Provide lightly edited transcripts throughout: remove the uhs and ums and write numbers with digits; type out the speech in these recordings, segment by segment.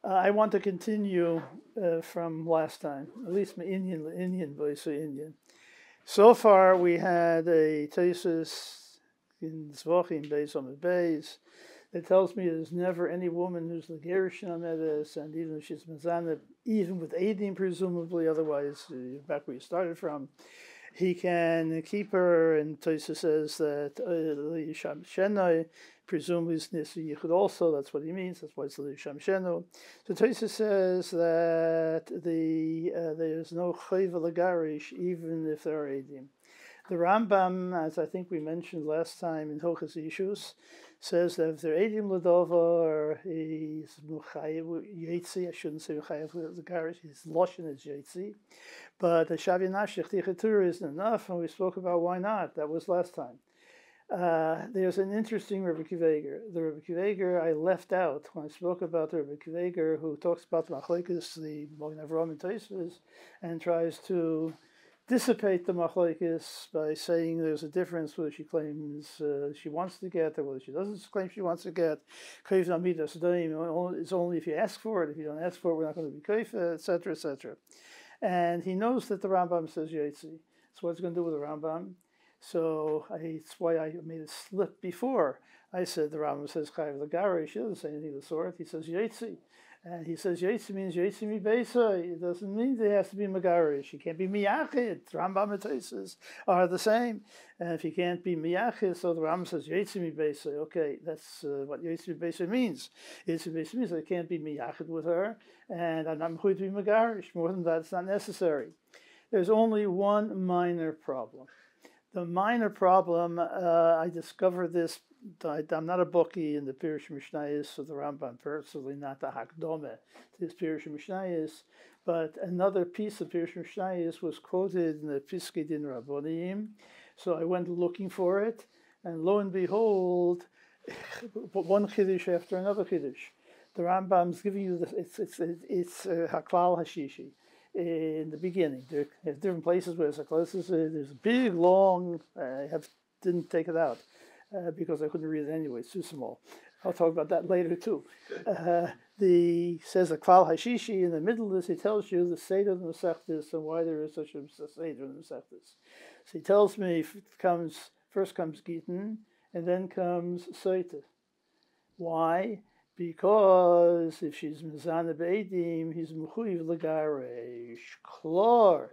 I want to continue from last time, at least my Indian voice, Indian. So far, we had a thesis in Zvachim Beis on the Beis that tells me there's never any woman who's Legerishin Amedes, and even if she's Mazana, even with Eidim, presumably, otherwise, back where you started from, he can keep her, and Tosa says that Yisham Shenai, presumably is Nisi Yichud also, that's what he means, that's why it's Yisham Shenu. So Tosa says that there's no Chayva Lagarish, even if there are Eidim. The Rambam, as I think we mentioned last time in Hilchos Ishus, says that if they're Eidim Ladova, or he's Muchayev Yetzi, I shouldn't say Muchayev Lagarish, his Loshen is Yetzi. But the Shavi Nashich Tichatur isn't enough, and we spoke about why not. That was last time. There's an interesting Rebbe Kiveger. The Rebbe Kiveger I left out when I spoke about the Rebbe Kiveger who talks about the Machlekes, the Mogen Avraham and Tosfos, and tries to dissipate the Machlekes by saying there's a difference whether she claims she wants to get or whether she doesn't claim she wants to get. Kayf Namidas Daim is only if you ask for it. If you don't ask for it, we're not going to be kayf, etc., etc. And he knows that the Rambam says Yetzi. So what's he going to do with the Rambam? So it's why I made a slip before. I said the Rambam says Chayav Lagarish. He doesn't say anything of the sort. He says Yetzi. And he says Yetzi means Yetzi mi Beisa. It doesn't mean that it has to be Megarish. He can't be Miyachid. Rambam and Tosfos are the same. And if he can't be Miyachid, so the Rambam says Yetzi mi Beisa. Okay, that's what Yetzi mi Beisa means. Yetzi mi Beisa means that I can't be Miyachid with her, and I'm not going to be Megarish. More than that, it's not necessary. There's only one minor problem. The minor problem, I discovered this. I'm not a bookie in the Pirush Mishnayos of the Rambam, personally not the Hakdome to this Pirush Mishnayos, but another piece of Pirush Mishnayos was quoted in the Piskei Din Rabbonim, so I went looking for it, and lo and behold, one Chiddush after another Chiddush. The Rambam's giving you this, it's Haklal Hashishi. In the beginning, there's different places where it's there's a big, long, didn't take it out. Because I couldn't read it anyway, it's too small. I'll talk about that later too. Says a Klal Hashishi, in the middle of this, he tells you the Seder of the Masechtas and why there is such a Seder in the Masechtas. So he tells me first comes Gittin, and then comes Soita. Why? Because if she's Mizana Beidim, he's Mechuyev Lagaresh. Klor.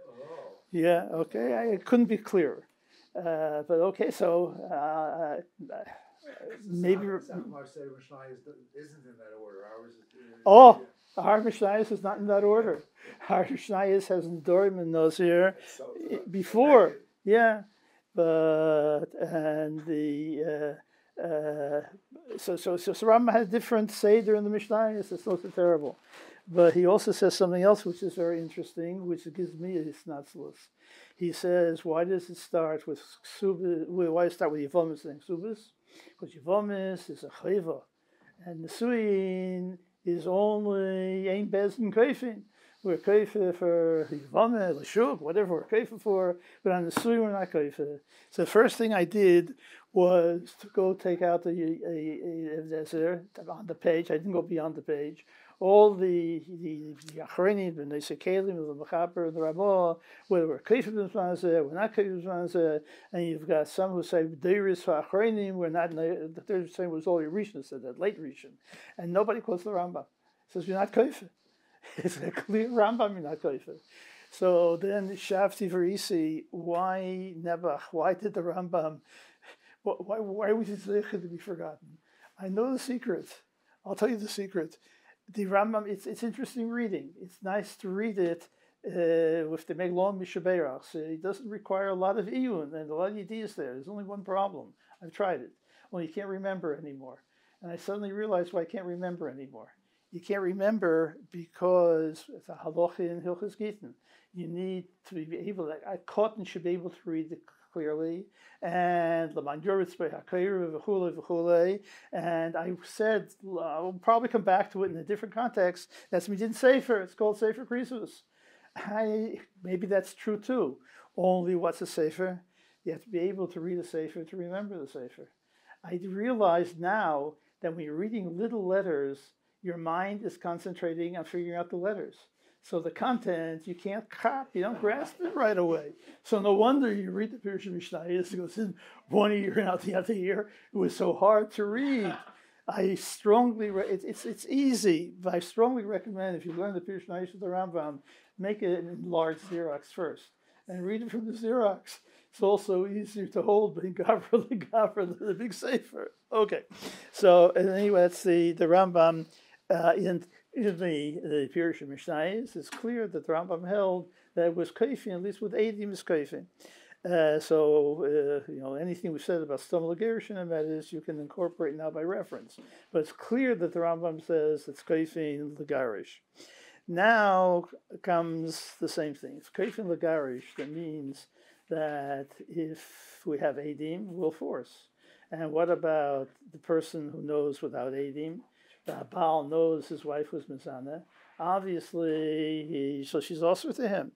Yeah, okay, I couldn't be clearer. But okay, so maybe. Isn't in that order. Our Mishnayos is not in that order. Our Mishnayos has Nedorim and Nazir before, yeah. But and the so Rambam had a different seder in the Mishnayos. It's not so terrible. But he also says something else which is very interesting, which gives me a snatzlus. He says, why does it start with Ksubis? Why does it start with Yevomis and Ksubis? Because Yevomis is a chayva, and Nesuin is only Ein Bezin Kaifin. We're kaifa for Yevomah, Lashuk, whatever we're kaifa for, but on Nesuin we're not kaifa. So the first thing I did was to go take out the HaEzer on the page. I didn't go beyond the page. All the Achrenim, the Nesekalim, the Mechaber, the Ramah, whether we're Kefim B'Zmanzeh, we're not Kefim B'Zmanzeh, and you've got some who say Deiris for Achrenim, we're not. The third saying was all Rishon, said that late Rishon, and nobody quotes the Rambam. Says you're not Kefim. It's a clear Rambam, you're not Kefim. So then Shavti Verisi, why Nebuch? Why did the Rambam? Why was it to be forgotten? I know the secret. I'll tell you the secret. The Rambam, it's interesting reading. It's nice to read it with the Meglon Mishaberach. So it doesn't require a lot of iyun and a lot of ideas there. There's only one problem. I've tried it. Well, you can't remember anymore. And I suddenly realized why I can't remember anymore. You can't remember because it's a halacha in Hilchos Gittin. You need to be able to, a cotton should be able to read it clearly, and and I said I'll probably come back to it in a different context. That's me didn't Sefer. It's called Sefer Krisus. Maybe that's true too. Only what's a Sefer? You have to be able to read a Sefer to remember the Sefer. I realize now that when you're reading little letters, your mind is concentrating on figuring out the letters. So the content, you can't you don't grasp it right away. So no wonder you read the Pirush Mishnayos, it goes in one ear and out the other ear. It was so hard to read. I strongly, it's easy, but I strongly recommend if you learn the Pirush Mishnayos of the Rambam, make it in large Xerox first and read it from the Xerox. It's also easier to hold than the big sefer. Okay, so anyway, that's the Rambam in the Pirush Mishnayos. It's clear that the Rambam held that it was kaifin, at least with Eidim is kaifin. Anything we said about Stomach Gershon and that is you can incorporate now by reference. But it's clear that the Rambam says it's kaifin Legarish. Now comes the same thing. It's kaifin Legarish. That means that if we have Eidim, we'll force. And what about the person who knows without Eidim? The Baal knows his wife was Mizana. Obviously, so she's also to him.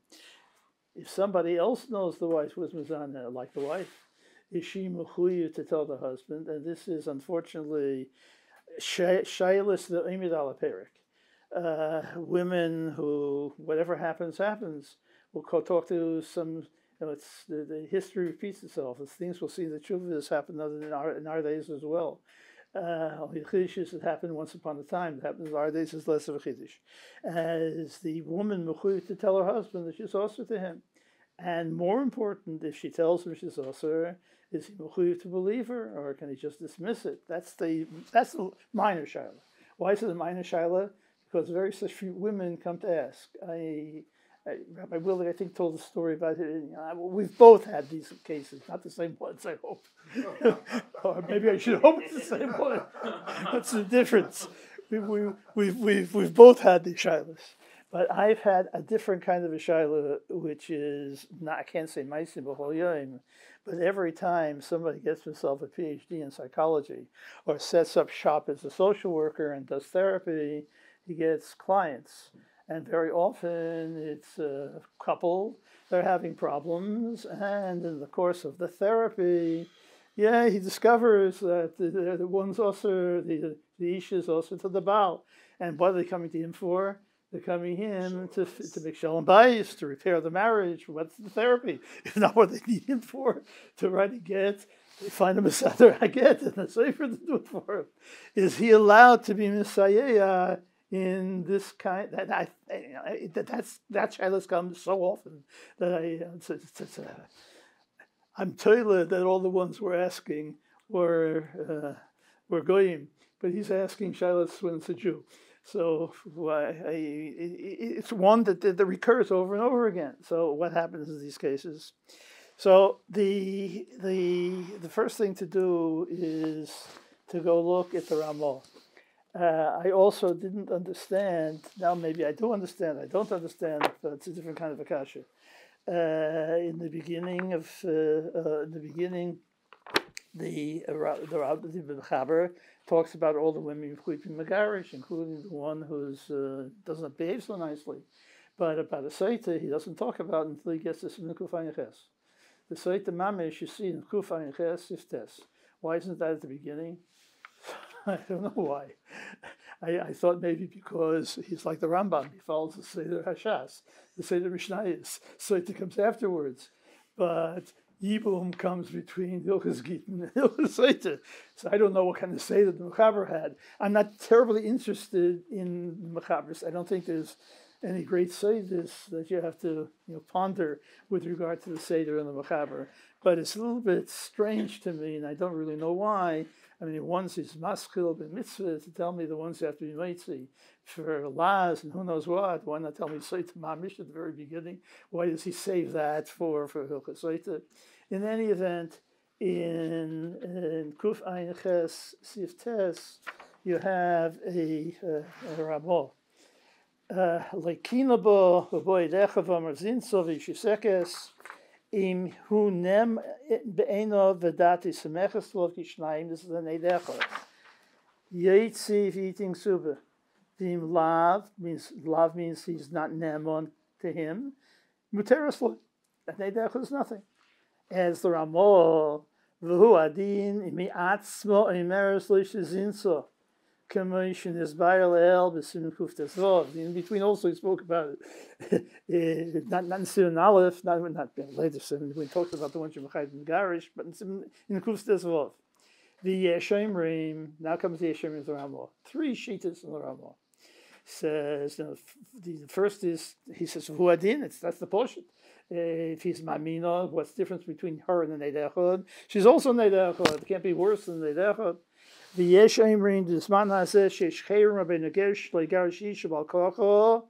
If somebody else knows the wife was Mizana, like the wife, is she mechuyev to tell the husband? And this is unfortunately shaylis the imid ala perik. Women who, whatever happens, will talk to some. It's the history repeats itself. It's things we'll see in the Chuvas happen in our days as well. Chiddush has happened once upon a time. It happens in our days is less of a chiddush. As the woman mechuyev to tell her husband that she's also to him, and more important, if she tells him she's also, is he mechuyev to believe her, or can he just dismiss it? That's the minor shaila. Why is it a minor shaila? Because very such few women come to ask. Rabbi Willie, I think, told a story about it. We've both had these cases, not the same ones, I hope. Or maybe I should hope it's the same one. That's the difference. We've both had these shilas. But I've had a different kind of a shaila, which is, not, I can't say ma'asim b'chol yom, but every time somebody gets himself a PhD in psychology or sets up shop as a social worker and does therapy, he gets clients. And very often it's a couple, they're having problems, and in the course of the therapy, he discovers that the one's also, the isha is also to the Baal. And what are they coming to him for? They're coming in to make shalom bayis, to repair the marriage. What's the therapy? If not what they need him for, to write a get, they find him a sadar haget and a sefer to do it for him. Is he allowed to be misayeh in this kind? That shaylas comes so often that I'm told that all the ones we're asking were goyim, but he's asking shaylas when it's a Jew. So it's one that recurs over and over again. So what happens in these cases? So the first thing to do is to go look at the Ramah. I also didn't understand. Now maybe I do understand. I don't understand, but it's a different kind of akasha. In the beginning, the Chaber talks about all the women who in Megarish, including the one who doesn't behave so nicely. But about a Saita, he doesn't talk about until he gets this in Kuf Ayin Ches. The Saita Mamesh you see in Kuf Ayin Ches Siftes. Why isn't that at the beginning? I don't know why. I thought maybe because he's like the Rambam. He follows the Seder Hashas, the Seder Mishnayos. Saita comes afterwards. But Yibum comes between Hilchas Gittin and Hilchas Saita. So I don't know what kind of Seder the Mechaber had. I'm not terribly interested in the Mechabers. I don't think there's any great Seders that you have to ponder with regard to the Seder and the Mechaber. But it's a little bit strange to me, and I don't really know why. I mean, one's is maschil ben mitzvah to tell me the ones have to be mitzi for las and who knows what. Why not tell me Saita Mamish at the very beginning? Why does he save that for Hilchas Saita? In any event, in Kuf Ayin Ches Sif Tes, you have a Ramah. Lekina bo boy dechav amazin so vishisekes. Im hu nem be'eno v'dati semeches lov kishnayim. This is the neidechot. Yetziv eating suba. V'im lav means he's not nemon to him. Muteros lo. That neidechot is nothing. As the Ramah v'hu adin imi atzmo imeres lo yishinso. Commission is Bailel, Besim Kuftas Vav. In between, also, he spoke about it. Not in Siman Aleph, not later, we talked about the one Shemachayt in Garish, but in Kuftas Vav. The Yeshomrim, now comes the Yeshomrim of the Ramah. 3 Shitas in the Ramah. Says, the first is, he says, Huadin, that's the portion. If he's Mamina, what's the difference between her and the Neder Echad? She's also Neder Echad. It can't be worse than Neder Echad. The Yesh Eimrin, the Zman Hazeh, Shesh Chayrim Rabbeinu Gersh, Leigarish Yisha Bal Kocho,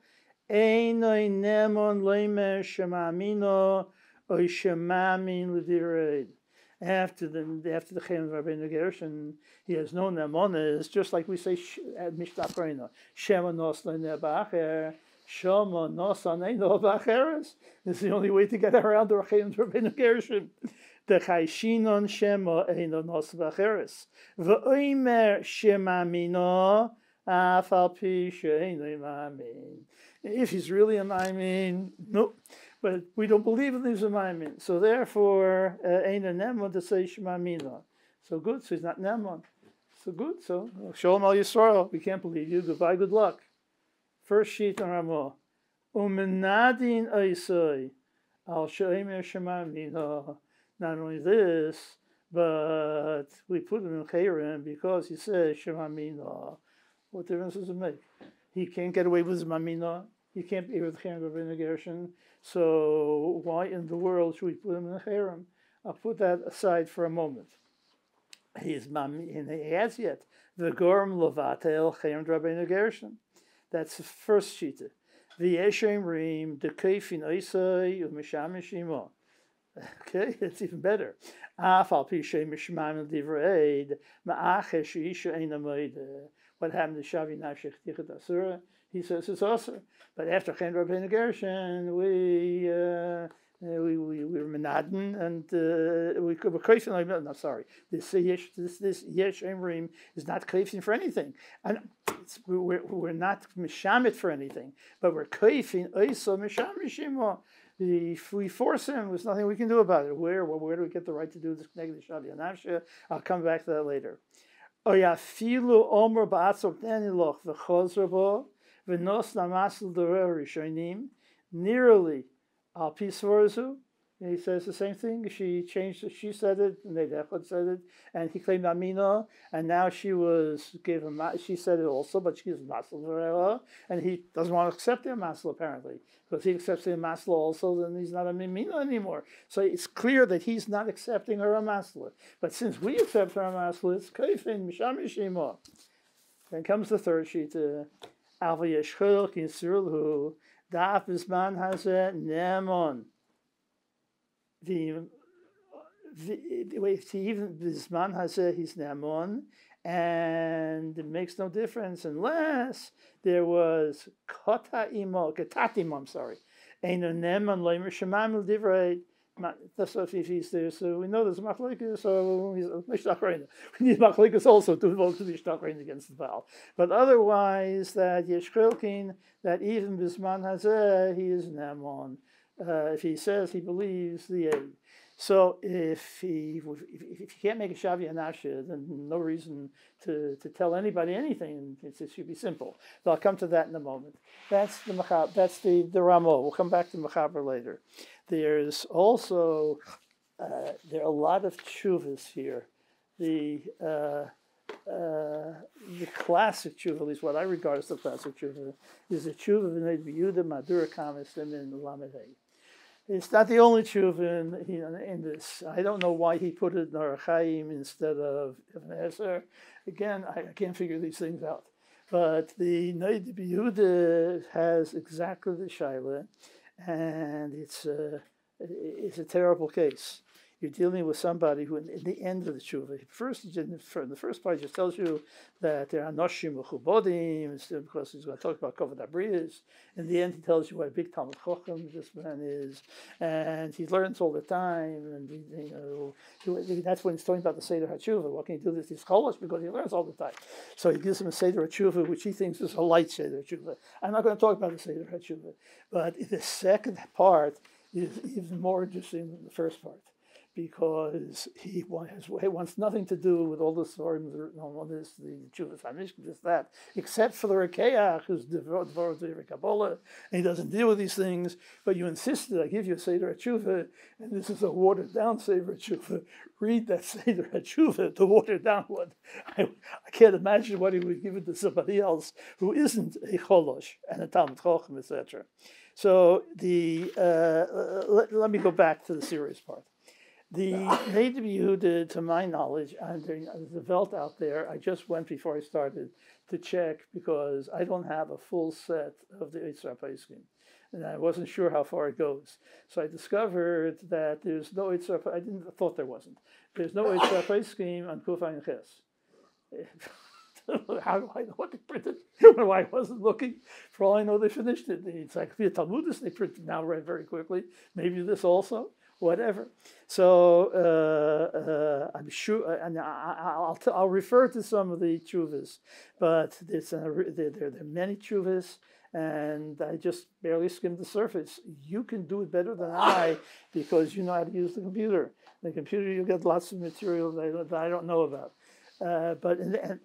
Einoi Nemon Leimer Shemamino, Oy Shemamin L'Direid. After the Chayrim Rabbeinu Gersh, and he has no Nemonis, just like we say at Mishnah Koina, Shema Nos Leiner Ba'acher, Shema Nos Aneino Ba'acheres. This is the only way to get around the Chayrim Rabbeinu Gersh. The Chayshinon Shema Eino Nos Ba'acheres. V'oimer Shemamino, Afal Pi She'eino Mamin. If he's really a Mamin, no. But we don't believe in these Maimon. So therefore, Eina Nemon to say Shemamina. So good, so he's not Nemon. So good, so Shalom Al Yisrael, we can't believe you, goodbye, good luck. First sheet on Ramah. Umenadin Aisai, Al She'emer Shemamina. Not only this, but we put him in Chayrim because he says Shemamina. What difference does it make? He can't get away with his Mamina. He can't be with Chayrim Rabbeinu Gershon. So why in the world should we put him in the Chayrim? I'll put that aside for a moment. He's Mami, and he has yet the Gorm Lovatel Chayrim Rabbeinu Gershon. That's the first shita. The Yeshem Rim, the Kaifin Isai, Umisham Shima. Okay, it's even better. What happened to Shavi Nashech Tichat Asura? He says it's Asur. But after Chen Rabbeinu Gershon, we were menaden and we were kaifin. No, sorry, this yesh emrim is not kaifin for anything, and we're not mishamit for anything, but we're kaifin oisa mishamishima. If we force him, there's nothing we can do about it. Where do we get the right to do this? I'll come back to that later. Oyafilu omer ba'atzok deniloch v'chozra bo v'nos namasel d'rer rishonim nearly al pisvorzu. He says the same thing. She changed it. She said it, and Neidechot said it, and he claimed Amina, and now she gave him. She said it also, but she gives masel d'rer, and he doesn't want to accept their masel apparently, because he accepts their masel also, then he's not a Mimina anymore. So it's clear that he's not accepting her masel. But since we accept her masel, it's kaifin misham yishima. Then comes the third sheet. Alva yeshchol kinsurlu daf bisman hazeh nemon. Even Bisman Hazeh, he's Namon, and it makes no difference unless there was Katatim, I'm sorry. Eino Nemon Leimer Shemam Divrei. That's what if he's there. So we know there's Machlekes, so he's Mishnah. We need Machlekes also to vote to be Mishnah against the Baal. But otherwise, that Yeshchelkin, that even Bisman Hazeh, he is Namon. If he says he believes the aid. So if he can't make a Shavi Anasha, then no reason to tell anybody anything. It should be simple. So I'll come to that in a moment. That's the Machab, that's the Ramo. We'll come back to Machaber later. There's also there are a lot of tshuvas here. The classic tshuva, at least what I regard as the classic tshuva, is the tshuva of Noda BeYehuda, Madura Kamis, and in Lamed Hey. It's not the only tshuva in this. I don't know why he put it in Orach Chaim instead of HaEzer. Again, I can't figure these things out. But the Noda BeYehuda has exactly the shaila, and it's a terrible case. You're dealing with somebody who, in the end of the tshuva, first in the first part, just tells you that there are noshim uchubodim, because he's going to talk about kavod abriyas. In the end, he tells you what a big Talmud Chacham this man is, and he learns all the time, and that's when he's talking about the Seder HaTshuva. What can he do this? He's cholish because he learns all the time. So he gives him a Seder HaTshuva, which he thinks is a light Seder HaTshuva. I'm not going to talk about the Seder HaTshuva, but the second part is even more interesting than the first part. because he wants nothing to do with all the stories written on all this, the Chuvas HaMishkan, this, that, except for the Rekeach, who's devoted to Kabbalah, and he doesn't deal with these things, but you insisted, I give you a Seder HaTshuva, and this is a watered-down Seder HaTshuva. Read that Seder HaTshuva, the watered-down one. I can't imagine what he would give it to somebody else who isn't a Cholosh and a Talmud Chochem, etc. So let me go back to the serious part. The Noda BeYehuda, to my knowledge, and there's a Welt out there, I just went before I started to check because I don't have a full set of the HaEzer Paiskim, and I wasn't sure how far it goes. So I discovered that there's no HaEzer, I thought there wasn't. There's no HaEzer Paiskim on Kuf Ayin Ches. How do I know what they printed? Why I wasn't looking. For all I know, they finished it. The Encyclopedia Talmudis, they printed now read very quickly. Maybe this also. Whatever. So I'm sure, and I'll refer to some of the tshuvas, but there are many tshuvas, and I just barely skimmed the surface. You can do it better than I because you know how to use the computer. The computer, you get lots of material that I don't know about. But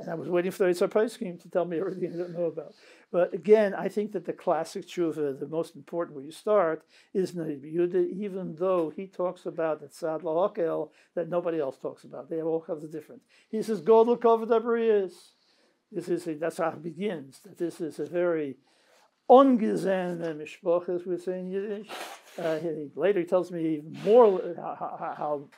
I was waiting for the HaEzer Paiskim to tell me everything I don't know about. But again, I think that the classic tshuva, the most important where you start, is Noda BeYehuda, even though he talks about that Tzad Lahakel that nobody else talks about. They have all kinds of different. He says, Godel Kovod Abriyos. That's how it begins. That this is a very ungesehene mishpach, as we say in Yiddish. Later he tells me even more how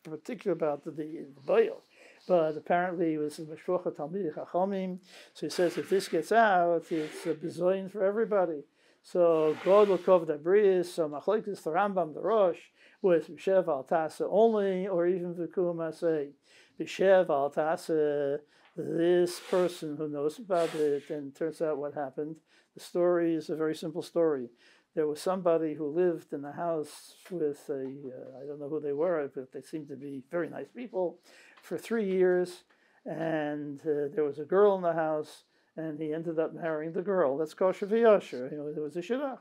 particular about the Baal. But apparently it was a mishpocha Talmidei Chachamim. So he says if this gets out, it's a bizoyin for everybody. So God will cover the bris. So machlokes the Rambam, the Rosh, with B'shev al Tasa only, or even V'kum Asay. B'shev al Tasa, this person who knows about it, and it turns out what happened. The story is a very simple story. There was somebody who lived in a house with I don't know who they were, but they seemed to be very nice people, for 3 years, and there was a girl in the house, and he ended up marrying the girl. That's kosher v'yosher. There was a shidduch.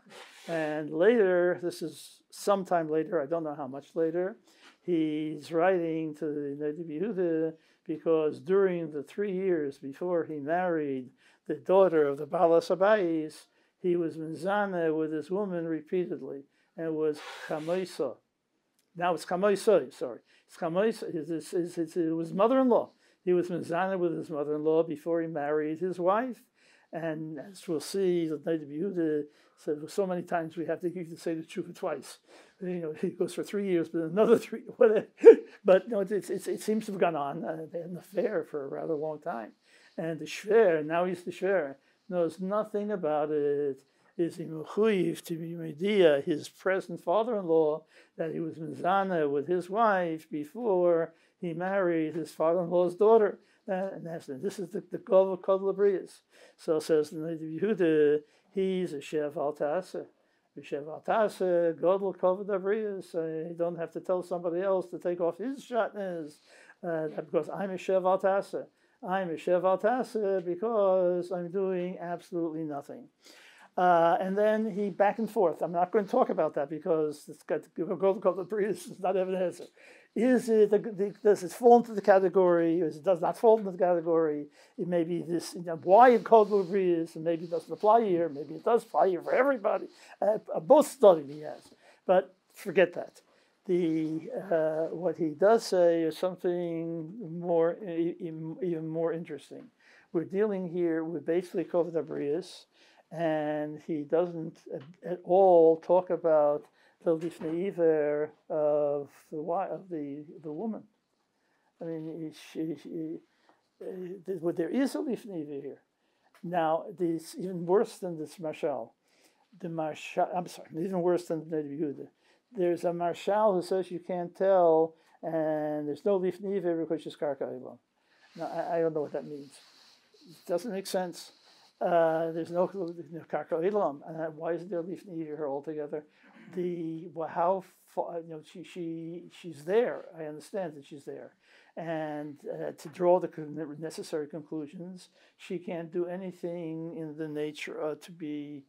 And later, this is sometime later, I don't know how much later, he's writing to the Noda BeYehuda because during the 3 years before he married the daughter of the Balas Habayis, he was mizaneh with this woman repeatedly, and it was chamoisa. Now it's chamoisoi, sorry. It's chamoisa. It was mother-in-law. He was mizaneh with his mother-in-law before he married his wife. And as we'll see, the Noda BeYehuda said so many times we have to say the tshuva twice. He goes for 3 years, but another 3, whatever. But it seems to have gone on. They had an affair for a rather long time. And the shver, now he's the shver, knows nothing about it. Is he mechuyev to be media his present father-in-law that he was mizaneh with his wife before he married his father-in-law's daughter? And this is the Kollel Abriyos. So says the Noda BeYehuda, he's a shev al Tasa. Shev al Tasa, Godel Kovod Abriyos. You don't have to tell somebody else to take off his shatnez because I'm a shev al Tasa. I'm a shev al Tasa because I'm doing absolutely nothing. And then he back and forth. I'm not going to talk about that because it's got to go to the priest. It's not evidence. Does it fall into the category? Or it does not fall into the category? It may be this. Why it called the priest, and maybe it doesn't apply here. Maybe it does apply here for everybody. Both studies he has, but forget that. What he does say is something more, even more interesting. We're dealing here with basically Kovod Abriyos. And he doesn't at all talk about the lifnei iver of the woman. I mean, there is a lifnei iver here. Now, it's even worse than this marshal. I'm sorry, even worse than the Noda BeYehuda. There's a marshal who says you can't tell, and there's no lifnei iver because she's karka elam. Now, I don't know what that means. It doesn't make sense. There's no karka elam, and why isn't there lifnei iver altogether? How far, she's there. I understand that she's there, and to draw the necessary conclusions, she can't do anything in the nature to be,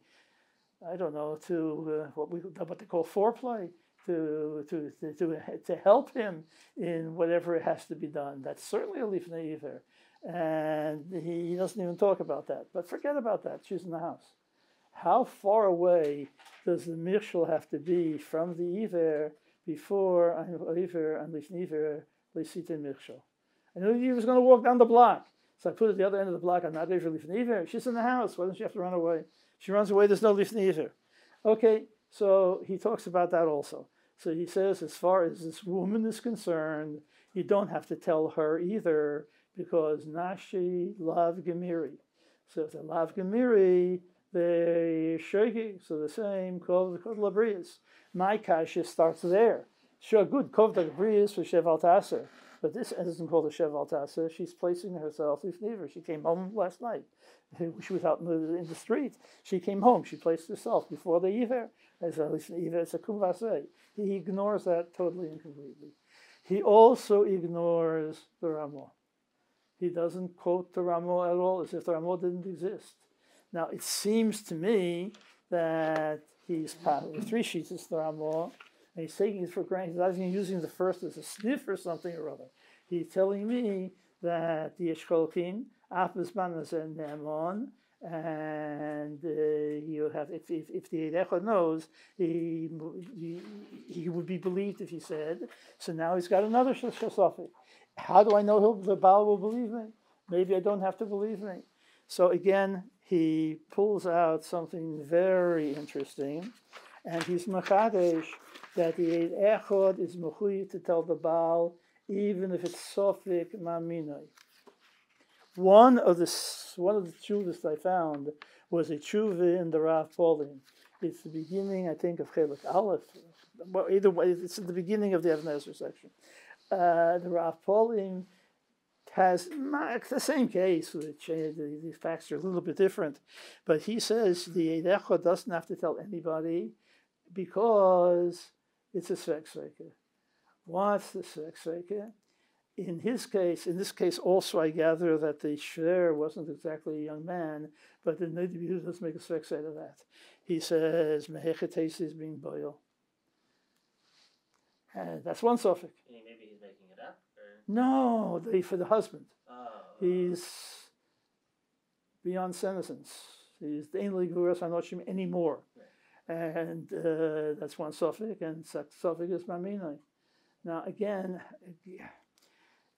I don't know, to what they call foreplay. to help him in whatever has to be done. That's certainly a lifnei iver. And he doesn't even talk about that. But forget about that. She's in the house. How far away does the mirshal have to be from the iver before iver and lifnei iver leisitin mirshal? I knew he was going to walk down the block. So I put it at the other end of the block. I'm not iver lifnei iver. She's in the house. Why doesn't she have to run away? She runs away. There's no lifnei iver. Okay, so he talks about that also. So he says, as far as this woman is concerned, you don't have to tell her either, because Nashi Lav Gemiri. So if they're Lav Gemiri, they Shogi, so the same, Kov Labrias. My Kasha starts there. Sure, good, Kov Labrias for Sheval Tasser. But this isn't called a Sheval Tasser. She's placing herself Lifnever. She came home last night. She was out in the street. She came home. She placed herself before the Iver. As a Iver, it's a Kumvasei. He ignores that totally and completely. He also ignores the Ramah. He doesn't quote the Ramah at all, as if the Ramah didn't exist. Now, it seems to me that he's with 3 sheets of the Ramah, and he's taking it for granted. He's not even using the first as a sniff or something or other. He's telling me that the Yeshcholkin, Afbisman is in Ne'amon, and you have, if the Eidecha knows, he would be believed if he said. So now he's got another Shasafik. How do I know the Baal will believe me? Maybe I don't have to believe me. So again, he pulls out something very interesting, and he's Machadesh that the Eid Echad is Mechuyev to tell the Baal, even if it's Sofik Maminoi. One of the tshuvas I found was a tshuva in the Rav Pauling. It's the beginning, I think, of Chelik Aleph. Well, either way, it's at the beginning of the HaEzer section. The Rav Pauling has the same case. The facts are a little bit different. But he says the Eidecha doesn't have to tell anybody because it's a Svek. What's the Svek? In this case also, I gather that the Shver wasn't exactly a young man, but the Noda BeYehuda doesn't make a Svek out of that. He says, Mehechetesi is being boil. And that's one suffix. Maybe he's making it up? Or? No, for the husband. Oh. He's beyond senescence. He's the ain't Guras Anoshim anymore. Right. And that's one suffix, and suffix is Maminai. Now, again,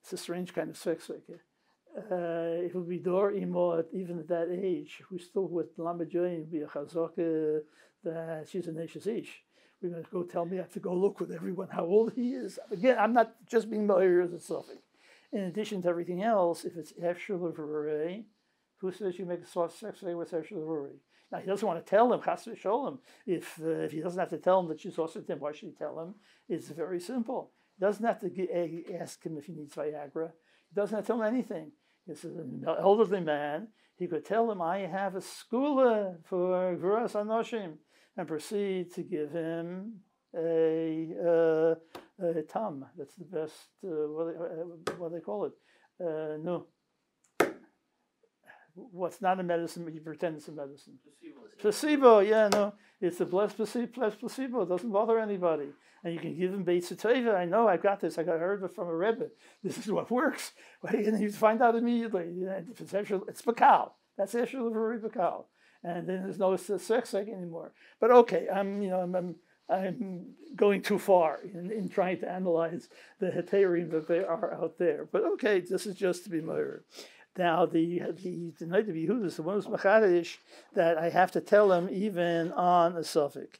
it's a strange kind of sex. It would be Dor Imo, even at that age, who's still with Lamajoyim, be a Chazaka, that she's a Neshes Ish. We're going to go tell me I have to go look with everyone how old he is. Again, I'm not just being Ma'ir as a suffix. In addition to everything else, if it's Efshel V'Rei, who says you make a soft sex with Efshel V'Rei? Now, he doesn't want to tell him, Chas v'Sholem. If he doesn't have to tell him that she's also him, why should he tell him? It's very simple. He doesn't have to ask him if he needs Viagra. He doesn't have to tell him anything. He's an elderly man. He could tell him, I have a skula for Guras Anoshim, and proceed to give him a tam. That's the best, what do they call it? No. What's not a medicine, but you pretend it's a medicine. Placebo, yeah, no. It's a blessed placebo. It doesn't bother anybody. And you can give him Beitz Teva. I know, I've got this. I heard it from a Rebbe. This is what works. And you find out immediately. If it's Esher, it's Bakal. That's Esher Levari Bakal. And then there's no sex anymore. But okay, I'm going too far in trying to analyze the heterim that they are out there. But okay, this is just to be murdered. Now, the Noda BeYehuda is the one who's machadish that I have to tell him even on a suffix.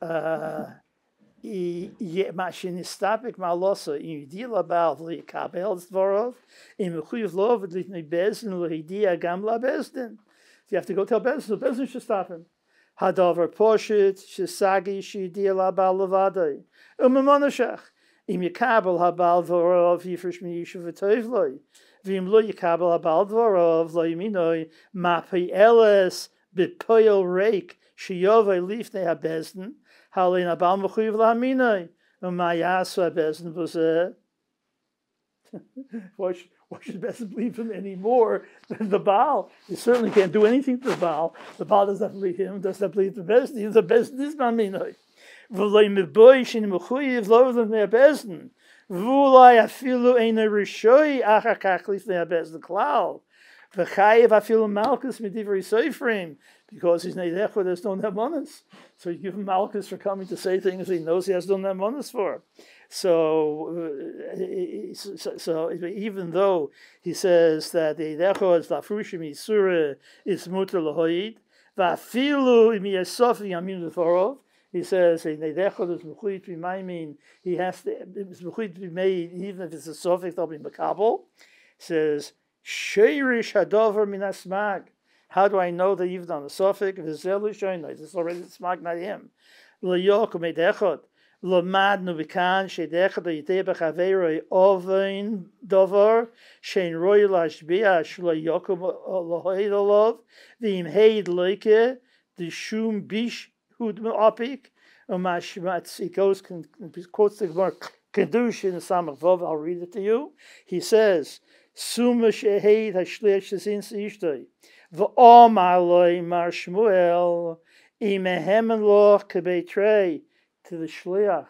Mashinistapik malosa in yidila bal v'likabel dvorov in mechuyev lo v'litnei bezdin v'hidia gam la bezdin. So you have to go tell Bezdin. So Bezdin should stop him. Hadavar poshit shisagi shidia la bal levadai umamonashach im yikabel habal dvorov yifresh miyishu v'toivloi. V'im lo yikabel habal dvorov lo yiminoi mapi eles b'poyel reik shiyovei lifnei habezdin halein habal mechuyev lahaminoi umayas habezdin v'zeh. Why should Bezdin believe him any more than the Baal? He certainly can't do anything to the Baal. The Baal does not believe him, does not believe the Bezdin. The Bezdin is Maminoi. v'loy meboish in mechuyev lo l'fnei bezdin, v'ulai afilu eina rishoi achar kach l'fnei bezdin klal, v'chayev afilu malchus midivrei seifrim, because he's neidechod has no nemanis. So you give him malchus for coming to say things he knows he has no nemanis for. So even though he says that the neidechod lafrushim isura is muter lahoid, va'afilu imi esofi yamin leforov, he says a neidechod is mechuy to be maimin. He has to, it's mechuy to be made even if it's a sofik. They'll be makabel. Says sheirish hadover min asmag. How do I know that even on the sofik? V'zelu shoynoi. This is already smag not him. Lo yokum eidechod. Lo madnu v'kan sheidechod yitei b'chaveroi ovein dover shein roi lashbiash lo yokum lohoid olov v'im heid loike the shum bish hud opik umashmatz. He goes quotes the Gemara Kedush in Samach Vov. I'll read it to you. He says suma sheheid hashliach shezin seishtoi v'omaloi mar Shmuel imehem loch kebeitrei. To the shliach,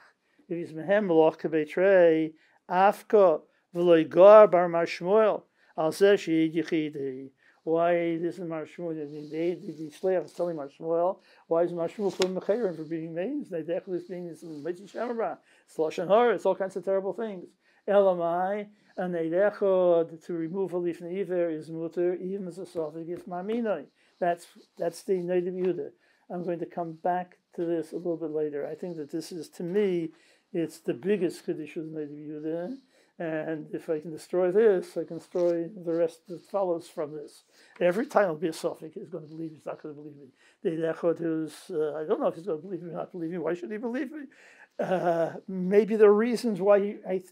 if he's mehem loch kebeitrei afka v'loy gar bar mar Shmuel al zeh sheid yichidi. Why this is mar Shmuel? The shliach is telling mar Shmuel. Why is mar Shmuel putting mecherim for being names? They definitely being some mitzvah shemara. It's lashon hara. It's all kinds of terrible things. Elamai and neidechod to remove a leaf neiver is muter even as a sofik if maminoi. That's the Noda BeYehuda. I'm going to come back to this a little bit later. I think that this is, to me, it's the biggest Kiddush of Noda BeYehuda. And if I can destroy this, I can destroy the rest that follows from this. Every time it'll be a sophic, he's going to believe, he's not going to believe me. The Echad who's, I don't know if he's going to believe me or not believe me. Why should he believe me? Maybe there are reasons why I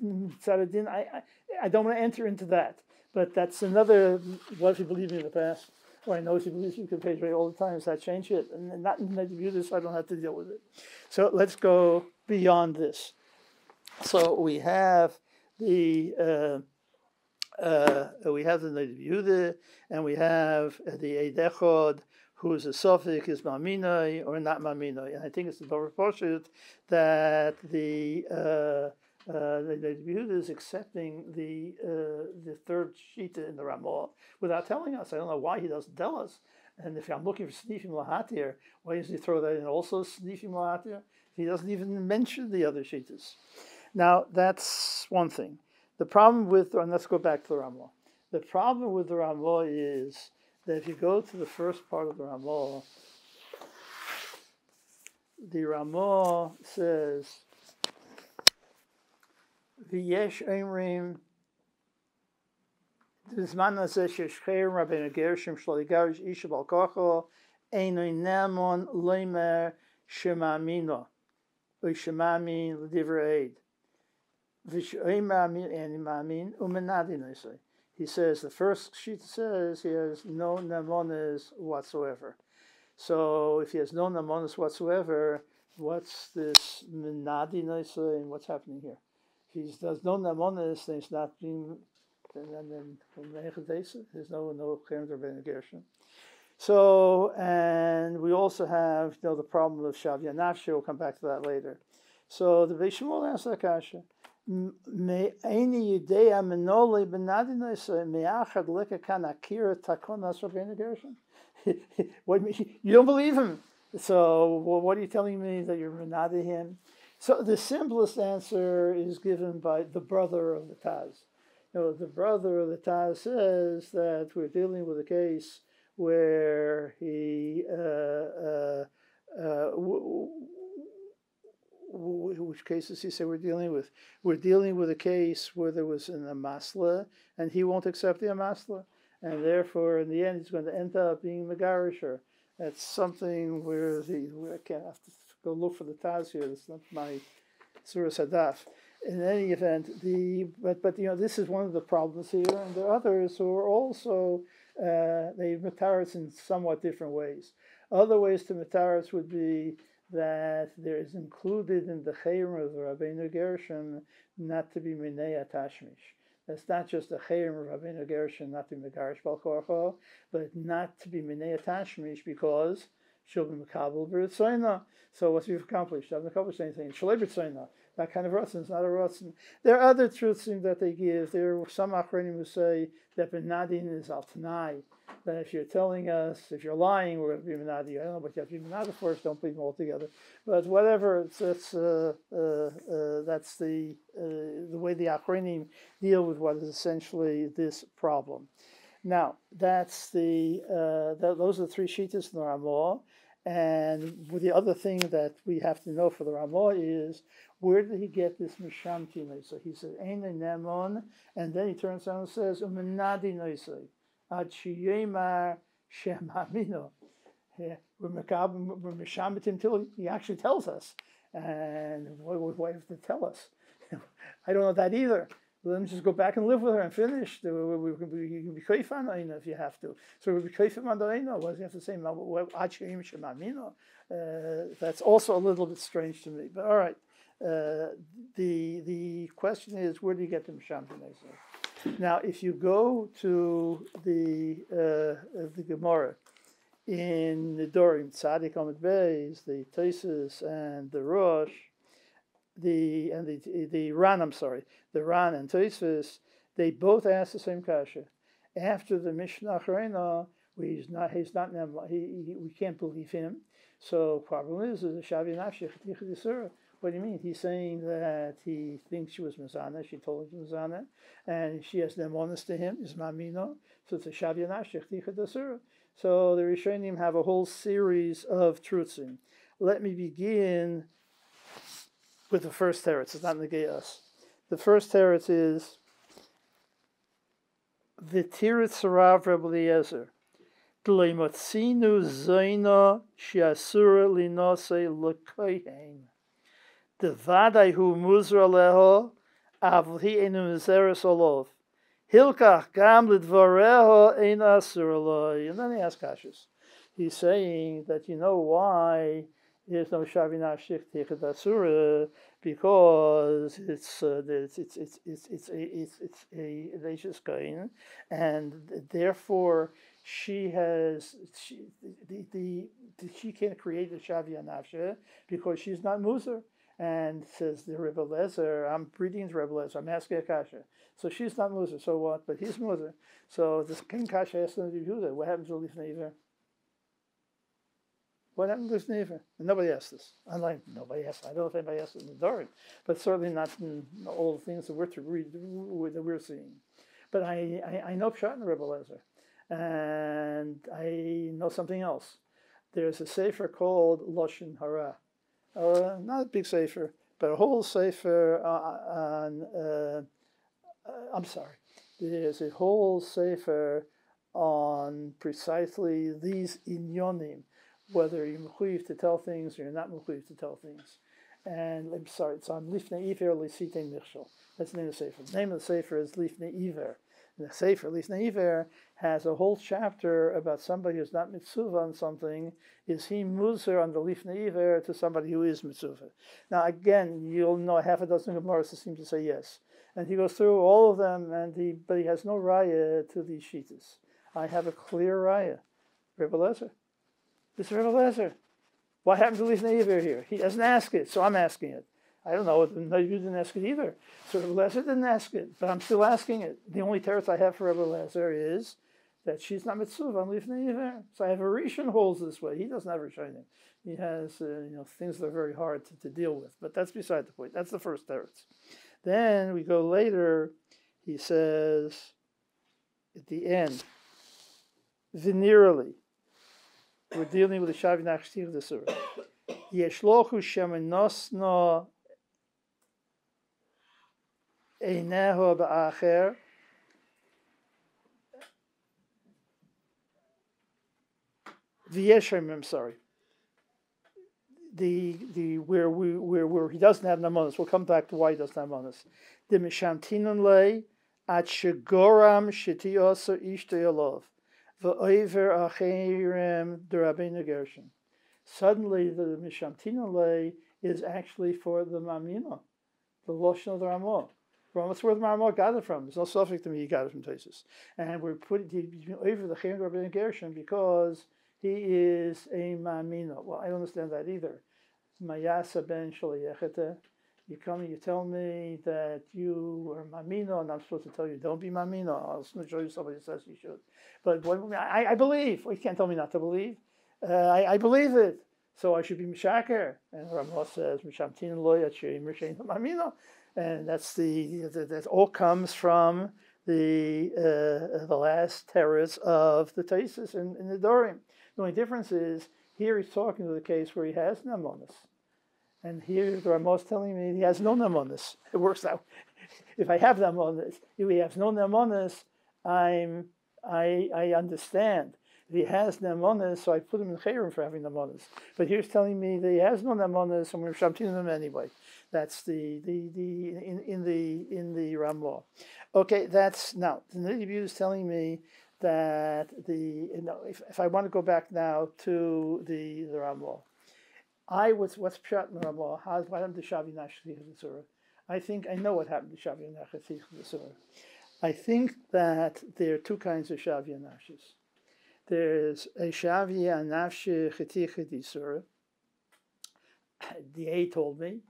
don't want to enter into that. But that's another, what if he believed me in the past? Or I know he believes you can pay rate all the time, so that change it. And not in Noda BeYehuda, so I don't have to deal with it. So let's go beyond this. So we have the Noda BeYehuda, and we have the Eidechod, who is a Sophic, is Maminoi or not Maminoi. And I think it's the Dover Poshut that the Noda BeYehuda is accepting the third Shita in the Ramah without telling us. I don't know why he doesn't tell us. And if I'm looking for Snifim Lahatir, why doesn't he throw that in also Snifim Lahatir? He doesn't even mention the other Shitas. Now, that's one thing. The problem with, and let's go back to the Ramah. The problem with the Ramah is that if you go to the first part of the Ramah, the Ramah says, V'yesh Eimrim, D'zman hazeh sheshcherim Rabbeinu Gershom shlo yigarish isha bal kocho einoi nemon leimer shemamino u'shemamin l'divrei eid v'she'oimamin and mamin u'menadi noisei. He says the first sheet says he has no nemonis whatsoever. So if he has no nemonis whatsoever, what's this menadi noisei and what's happening here? If he does no nemonis, then he's not being. And then there's no Keren Rabbeinu Gershom. So, and we also have the problem of Shavya Nafshe. We'll come back to that later. So the Beis Shmuel asks the kasha, "Me any yudea menole benadinai so meachad leka kan akira takonas Rabbeinu Gershom." You don't believe him. So, what are you telling me that you're menadi him? So the simplest answer is given by the brother of the Taz. The brother of the Taz says that we're dealing with a case where he, which case does he say we're dealing with? We're dealing with a case where there was an amasla, and he won't accept the amasla, and therefore in the end he's going to end up being megarisher. That's something where I can't have to go look for the Taz here. That's not my Surah Sadaf. In any event, but this is one of the problems here, and there are others who are also they mataris in somewhat different ways. Other ways to mataris would be that there is included in the chayrim of Rabbeinu Gershom not to be minei tashmish. That's not just the chayrim of Rabbeinu Gershom not to be megarish bal korcho, but not to be minei tashmish because she'll be makabel b'ritzoina. So what's you've accomplished? You haven't accomplished anything. Shalei b'ritzoina. That kind of ratzon is not a ratzon. There are other truths that they give. There are some achronim who say that benadin is al tanai. That if you're telling us, if you're lying, we're going to be menadi. I don't know what you have to be menadi for. Don't believe them altogether. But whatever, that's the way the achronim deal with what is essentially this problem. Now, those are the three shittas in the Ramah. And the other thing that we have to know for the Ramah is, where did he get this mishamti noisei? He said, "Ein nemon," and then he turns around and says, "Umenadi noisei ad sheyemar shem hamino." We're mishamtim till he actually tells us, and why have to tell us? I don't know that either. Let them just go back and live with her and finish. You can be koifan aina if you have to. So we'll be koifan aina. What does he have to say? That's also a little bit strange to me. But all right. The question is, where do you get the Misham B'nei? Now, if you go to the Gemara in the Dorim, Tzadik Amud Beis, the Tosfos and the Rosh, the Ran, the Ran and Tosfos, they both ask the same kasha. After the Mishnah Acharena, we can't believe him. So problem is the Shavi Nafshech Tichadisura. What do you mean? He's saying that he thinks she was Mazana, she told him she was Mazana, and she has them honest to him, is Mamino. So it's a Shavi Nafshech Tichadisura. So the Rishonim have a whole series of truthsim. Let me begin with the first teretz. It's not negayas. The first teretz is V'tiritz Rav Rebbe Eliezer D'leimatzinu Zaina She'asura Linose L'kohen Devadai Hu Muzra Leho Avli Enu Mizeres Olov Hilkach Gam Lidvareho Ein Asur Eloi. And then he asks kashas. He's saying that you know why there's no Shavi Nafshech Tichad Asura, because it's a Reishis Kohen, and therefore she can't create a Shavi Nafshech because she's not Muzer. And says the Rebbe Eliezer, I'm reading the Rebbe Eliezer, I'm asking a kasha. So she's not Muzer, so what? But he's Muzer. So this King Kasha asked Noda BeYehuda, what happens to Lifnei Iver? What happened to Lifnei Iver? And nobody asked this. Nobody asked. I don't know if anybody asked it in the Dorim, but certainly not in all the things that we're seeing. But I know Pshat in the Rebbe Eliezer, and I know something else. There's a sefer called Loshen Hara. Not a big sefer, but a whole sefer there's a whole sefer on precisely these inyonim, whether you're mechuyev to tell things or you're not mechuyev to tell things. And it's on Lifnei Iver L'Sitein Michshol. That's the name of the sefer. The name of the sefer is Lifnei Iver. The sefer Lifnei Iver has a whole chapter about somebody who's not mitzvah on something. Is he muzer on the Lifnei Iver to somebody who is mitzvah? Now again, you'll know half a dozen Gemaras that seem to say yes, and he goes through all of them, but he has no raya to these shittas. I have a clear raya. Rebbe Eliezer. This is Rebbe Eliezer. What happened to Lifnei Iver here? He doesn't ask it, so I'm asking it. I don't know. No, you didn't ask it either. So Rebbe Eliezer didn't ask it, but I'm still asking it. The only teretz I have for Rebbe Eliezer is that she's not mitzvah on Lifnei Iver. So I have a Rishon holds this way. He doesn't have Rishonim. He has things that are very hard to deal with. But that's beside the point. That's the first teretz. Then we go later. He says at the end, venereally, we're dealing with the Shavi Nafshech of the Surah. Yeshlochu shemenosno eineho ba'acher v'yeshem. I'm sorry. Where he doesn't have namonis. We'll come back to why he doesn't have namonis. The mishamtinon lei at shegoram shetiosa ishteyolov v'oiver acheirem derabbeinu gershon. Suddenly, the mishamtinon lei is actually for the mamina, the loshen of the Ramah. That's where the Ramah got it from. There's no suffix to me. He got it from Tosfos, and we're putting over the Chayim Rabbeinu Gershon because he is a mamino. Well, I don't understand that either. Mayasa ben shaliyechete. You come, you tell me that you are mamino, and I'm supposed to tell you don't be mamino. I'll show you somebody that says you should. But I believe. Well, you can't tell me not to believe. I believe it. So I should be mishaker. And Ramah says, mishamtin lo yachim rishein mamino. And that all comes from the last terrors of the Taisus in the Dorim. The only difference is here he's talking to the case where he has namonis. And here the Ramah is telling me he has no namonis. It works out. If I have namonis, if he has no namonis, I understand. If he has namonis, so I put him in chayrim for having namonis. But here's telling me that he has no namonis, and we're shamtin him anyway. That's in the Ramah. Okay, that's now the Noda BeYehuda is telling me that if I want to go back now to the Ramah. What's pshat in the Ramah? What happened to Shavi Nashich Surah? I think I know what happened to Shavi Nashich Surah. I think that there are two kinds of Shavi Nashis. There's a Shavi Nashich Chitich Surah. The A told me,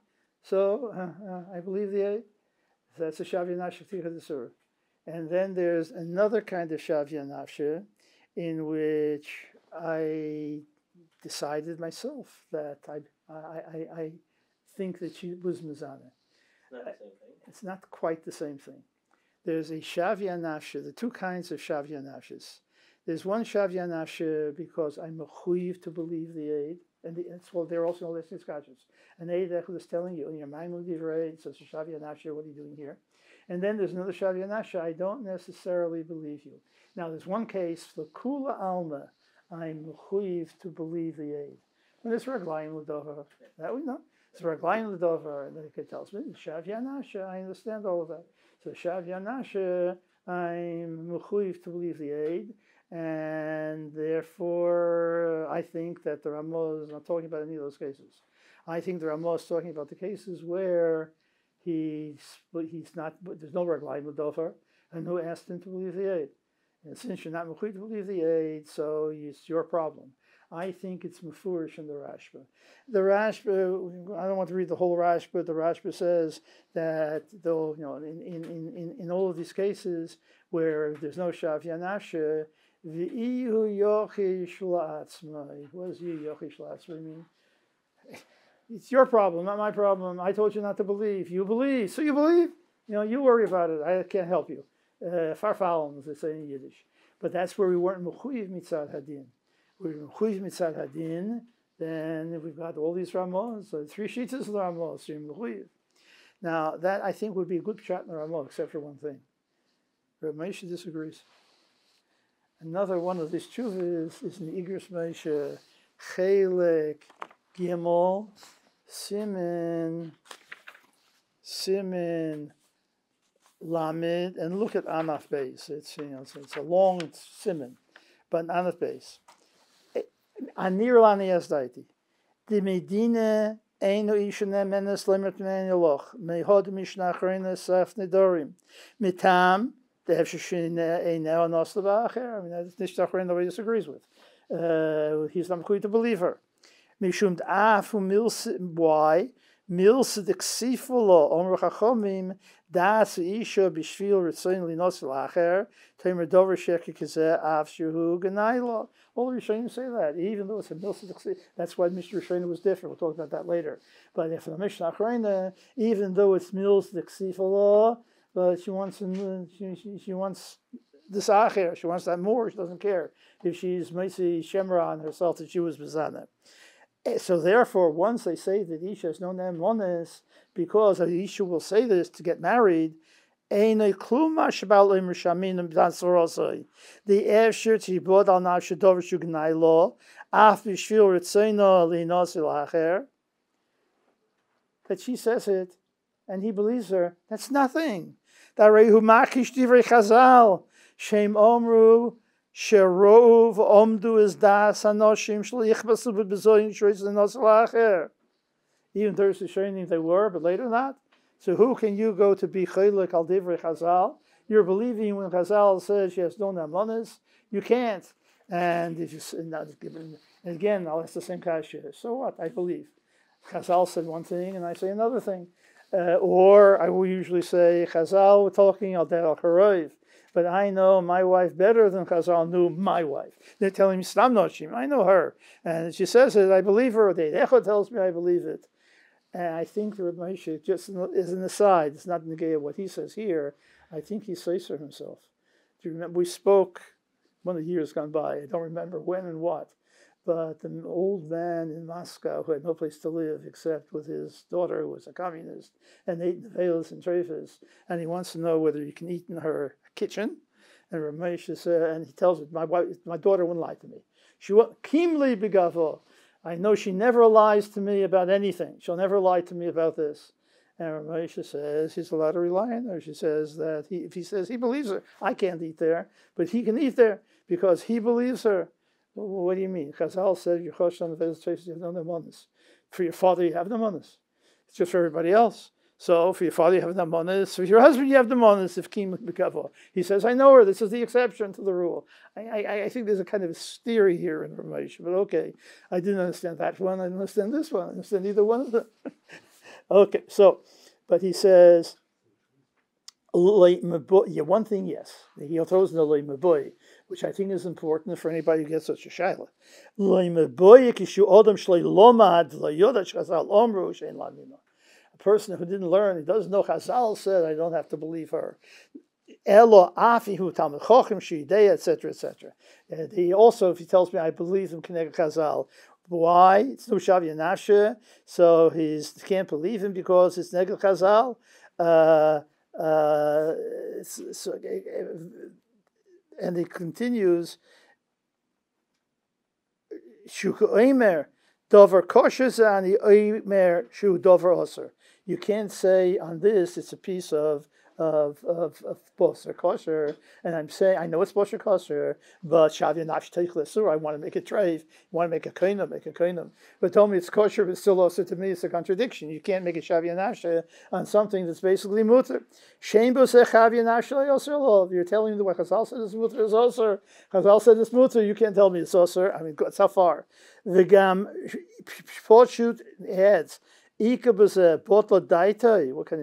so I believe the A. That's a Shavi Nashich Surah. And then there's another kind of Shavi Nashich in which I decided myself that I think that she was Mizana. Not the same thing. It's not quite the same thing. There's a Shavya Nafshe, the two kinds of Shavya Nafshes. There's one Shavya Nafshe because I'm mechuyev to believe the aid, and they're also in the discussions. An aid is telling you in your mind will divrei, so it's a Shavya Nafshe, what are you doing here? And then there's another Shavya Nafshe, I don't necessarily believe you. Now there's one case, the Kula Alma, I'm mechuyev to believe the aid. When it's Raglayim L'Dover, that we know. It's Raglayim L'Dover, and then it tells me, Shav Yanasha, I understand all of that. So Shav Yanasha, I'm mechuyev to believe the aid, and therefore I think that the Ramah is not talking about any of those cases. I think the Ramah is talking about the cases where he's not, there's no Raglayim L'Dover, and who asked him to believe the aid. And since you're not mechuyev to believe the aid, so it's your problem. I think it's mefurish in the Rashba. The Rashba, I don't want to read the whole Rashba. The Rashba says that though in all of these cases where there's no shav yanashe, v'ihu yochish la'atzmai. What does yochish la'atzmai mean? It's your problem, not my problem. I told you not to believe. You believe, so you believe. You worry about it. I can't help you. Farfallen, as they say in Yiddish. But that's where we weren't mechuyev mitzad hadin. We're mechuyev mitzad hadin. Then we've got all these Ramahs, so 3 sheets of Ramah, so you're mechuyev. Now that I think would be a good shot in the Ramah, except for one thing. Rav Moshe disagrees. Another one of these tshuvas is in Igros Moshe Chelek Gimel Simin Lamed, and look at Anaf Beis. It's a long simon, but Anaf Beis. Anir lani asdaiti. The Medina einu ishene menes lemert meneloch. Mehod mishnah achrena saf nedorim. Mitam the hefshishine eineo nos levacher. I mean that's nishnah achrena nobody disagrees with. He's not going to believe her. Mishum da'af umils why milse de ksifulo omr chachomim das isha bishvil ritzayin linos lacher tamer dover sheki kazeh av shehu ganayla. All the Rishonim say that, even though it's a milse de ksif. That's why Mishnah Rishonim was different. We'll talk about that later. But if the Mishnah Achrona, even though it's milse de ksifulo, but she wants this acher. She wants that more. She doesn't care if she's Meisi Shemra on herself that she was bezana. So therefore, once they say that Isha has no nemonis, because Isha will say this to get married, the efshir tzibod al nafshadover shugnai lo, af b'shvil ritzono linos ilacher, that she says it, and he believes her. That's nothing. Darehu makish divrei chazal, shem omru, Sherov omdu is das anoshim shlichbasu bezoyin shreis lenos lacher. Even there's a shaying they were, but later not. So who can you go to be chaylik al divrei Chazal? You're believing when Chazal says she has no namonis. You can't. And if you not given, and again, I'll ask the same kasha. So what? I believe. Chazal said one thing, and I say another thing. Or I will usually say, Chazal were talking al der al haroiv, but I know my wife better than Chazal knew my wife. They're telling me Stam Noshim, I know her, and she says it, I believe her. The Echo tells me I believe it. And I think the Reb Moshe just is an aside. It's not negate what he says here. I think he says for himself. Do you remember we spoke one of the years gone by? I don't remember when and what. But an old man in Moscow who had no place to live except with his daughter, who was a communist, and ate nevelas and treifas, and he wants to know whether you can eat in her kitchen. And Ramesh said, and he tells me, my daughter wouldn't lie to me. She won't kimli begavo. I know she never lies to me about anything. She'll never lie to me about this. And Ramesh says he's allowed to rely on her. She says that if he says he believes her, I can't eat there, but he can eat there because he believes her. Well, what do you mean? Chazal said, you have no nemanis. For your father, you have nemanis. It's just for everybody else. So for your father, you have nemanis. For your husband, you have nemanis. If kim b'kavo, he says, I know her. This is the exception to the rule. I think there's a kind of a theory here in Ramesh, but okay. I didn't understand that one. I didn't understand this one. I didn't understand either one of them. Okay, so, but he says, one thing, yes. He throws in the loy, which I think is important for anybody who gets such a shaila. A person who didn't learn, he doesn't know Chazal said, I don't have to believe her. Etc., etc. He also, if he tells me I believe him, connect Chazal. Why? It's no Shavya Nasha, so he can't believe him because it's Negel Chazal. And he continues, Shuku Dover kosher and Omer Shu Dover Osir. You can't say on this it's a piece of Boser kosher, and I'm saying I know it's Boser kosher, but Shavya Nafsh Teich Lesur, I want to make a treif, you want to make a kainam. But tell me it's kosher, but still also to me it's a contradiction. You can't make a Shavya Nafsh on something that's basically mutter. Shein Boseh Shavya Nafsh Osir Lov. You're telling me what Chazal said is mutter is osir. Chazal said it's mutter. You can't tell me it's osir. I mean, it's how far? The gam shoot heads. What can it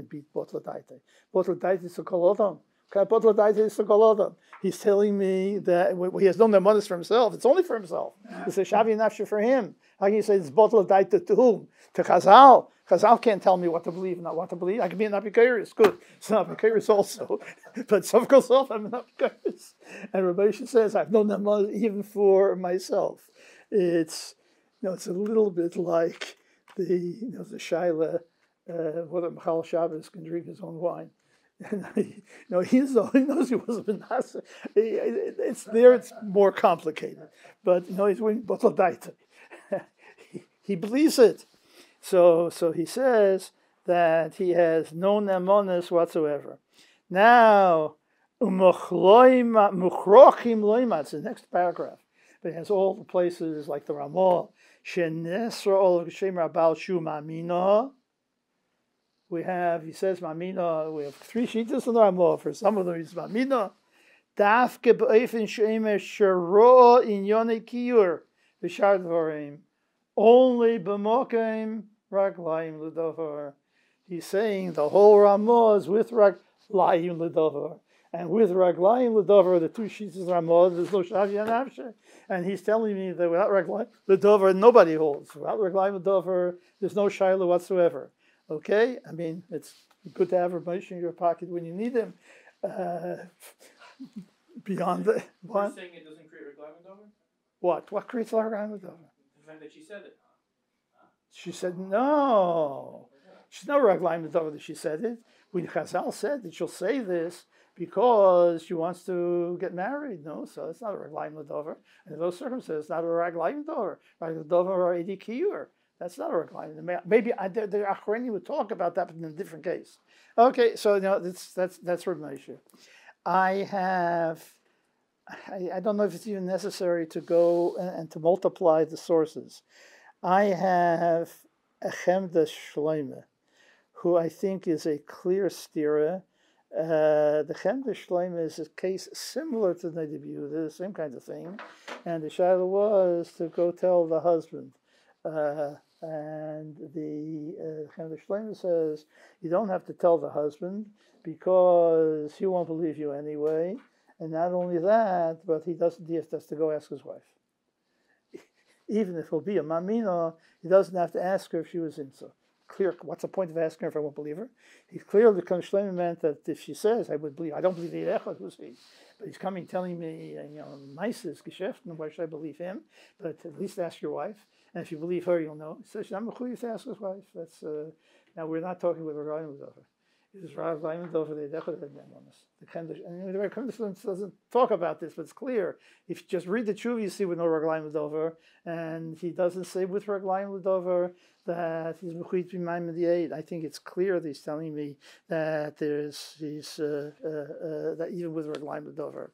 be? Botla daita. Botla daita is a kolodam. Botla daita is a kolodam. He's telling me that he has no nemanis for himself. It's only for himself. It's a shavi nafsha for him. How can you say it's botla daita to whom? To Chazal. Chazal can't tell me what to believe and not what to believe. I can be an apikairis. Good. It's an apikairis also. But some self, I'm an apikairis. And Rabbi says, I have no nemanis even for myself. It's a little bit like the shaila, whether Michal Shabbos can drink his own wine. And he knows he wasn't benasa. It's there. It's more complicated, but he's winning bottle daita. He believes it. So he says that he has no nemonis whatsoever. Now, muchrochim loima. It's the next paragraph, but it has all the places like the Ramah. Shenesra ol Geshem Rabal Shu Mamina. He says Mamina. We have three shittas in the Ramah. For some of them, it's Mamina. Dafke be'efen she'emer shero in yonei kiyur v'shar dvarim. Only b'mokem raglayim l'davar. He's saying the whole Ramah is with raglayim l'davar. And with raglayim l'davar, the two shittas of the Ramah, there's no shavya nafshe. And he's telling me that without raglayim l'davar, nobody holds. Without raglayim l'davar, there's no shayla whatsoever. Okay? I mean, it's good to have a Moshe in your pocket when you need him. Beyond the what? You're saying it doesn't create raglayim l'davar? What? What creates raglayim l'davar? The fact that she said it. She said no. She's not raglayim l'davar that she said it. When Chazal said that she'll say this because she wants to get married, no, so it's not a raglayim l'davar. And in those circumstances, it's not a raglayim l'davar. Raglayim l'davar or edi kiyur. That's not a raglayim. Maybe the Achreni would talk about that, but in a different case. Okay, so that's Reb Moshe. I don't know if it's even necessary to go and to multiply the sources. I have Echemda Shloime, who I think is a clear stira, The Chemda Shleima is a case similar to Noda BeYehuda, the same kind of thing. And the Shaila was to go tell the husband. And the Chemda Shleima says, you don't have to tell the husband because he won't believe you anyway. And not only that, but he has to go ask his wife. Even if he'll be a mamina, he doesn't have to ask her if she was in. So clear. What's the point of asking her if I won't believe her? He's clearly Shleima meant that if she says I would believe, I don't believe the Echad, who's he? But he's coming telling me, Meises Geschäft, and why should I believe him? But at least ask your wife, and if you believe her, you'll know. He says, I'm a chuyev to ask his wife. That's now we're not talking with a rayim over. It is Rav Lyman over the Echad the Kendish, and the Kendish doesn't talk about this, but it's clear. If you just read the Tshuva, you see with no Raglayim L'dover, and he doesn't say with Raglayim L'dover that he's Mechuyt B'mayim D'Yed. I think it's clear that he's telling me that that even with Raglayim L'dover.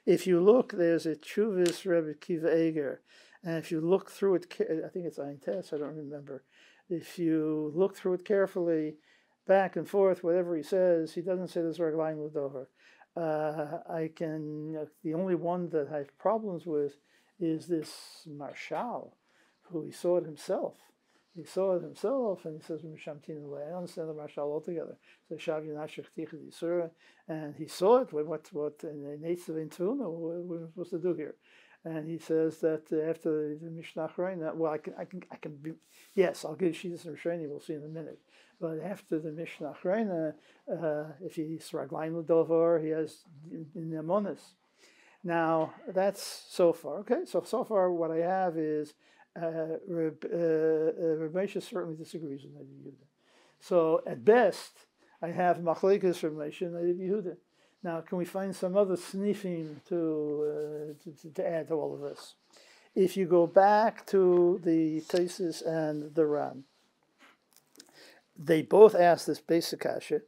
If you look, there's a Tshuvis Rebbe Kiva Eger, and if you look through it, I think it's Ein Tes, I don't remember. If you look through it carefully, back and forth, whatever he says, he doesn't say this Raglayim L'dover. The only one that I have problems with is this Marshal, who he saw it himself. He saw it himself, and he says, I don't understand the Marshal altogether. So Shav Yinashach Tichad Yisura, and he saw it, what in Eitzav in Tuna, what we're supposed to do here. And he says that after the Mishnah Achrayna, well, I can be, yes, I'll give Shidduch and Rishoni, we'll see in a minute. But after the Mishnah Achrayna, if he's Raglayim L'dover, he has in the Amonis. Now, that's so far. Okay, so far what I have is Reb Moshe certainly disagrees with Noda BeYehuda. So at best, I have Machlekes Reb Moshe and Noda BeYehuda. Now, can we find some other sniffing to add to all of this? If you go back to the Tesis and the Ran, they both ask this basic kasha,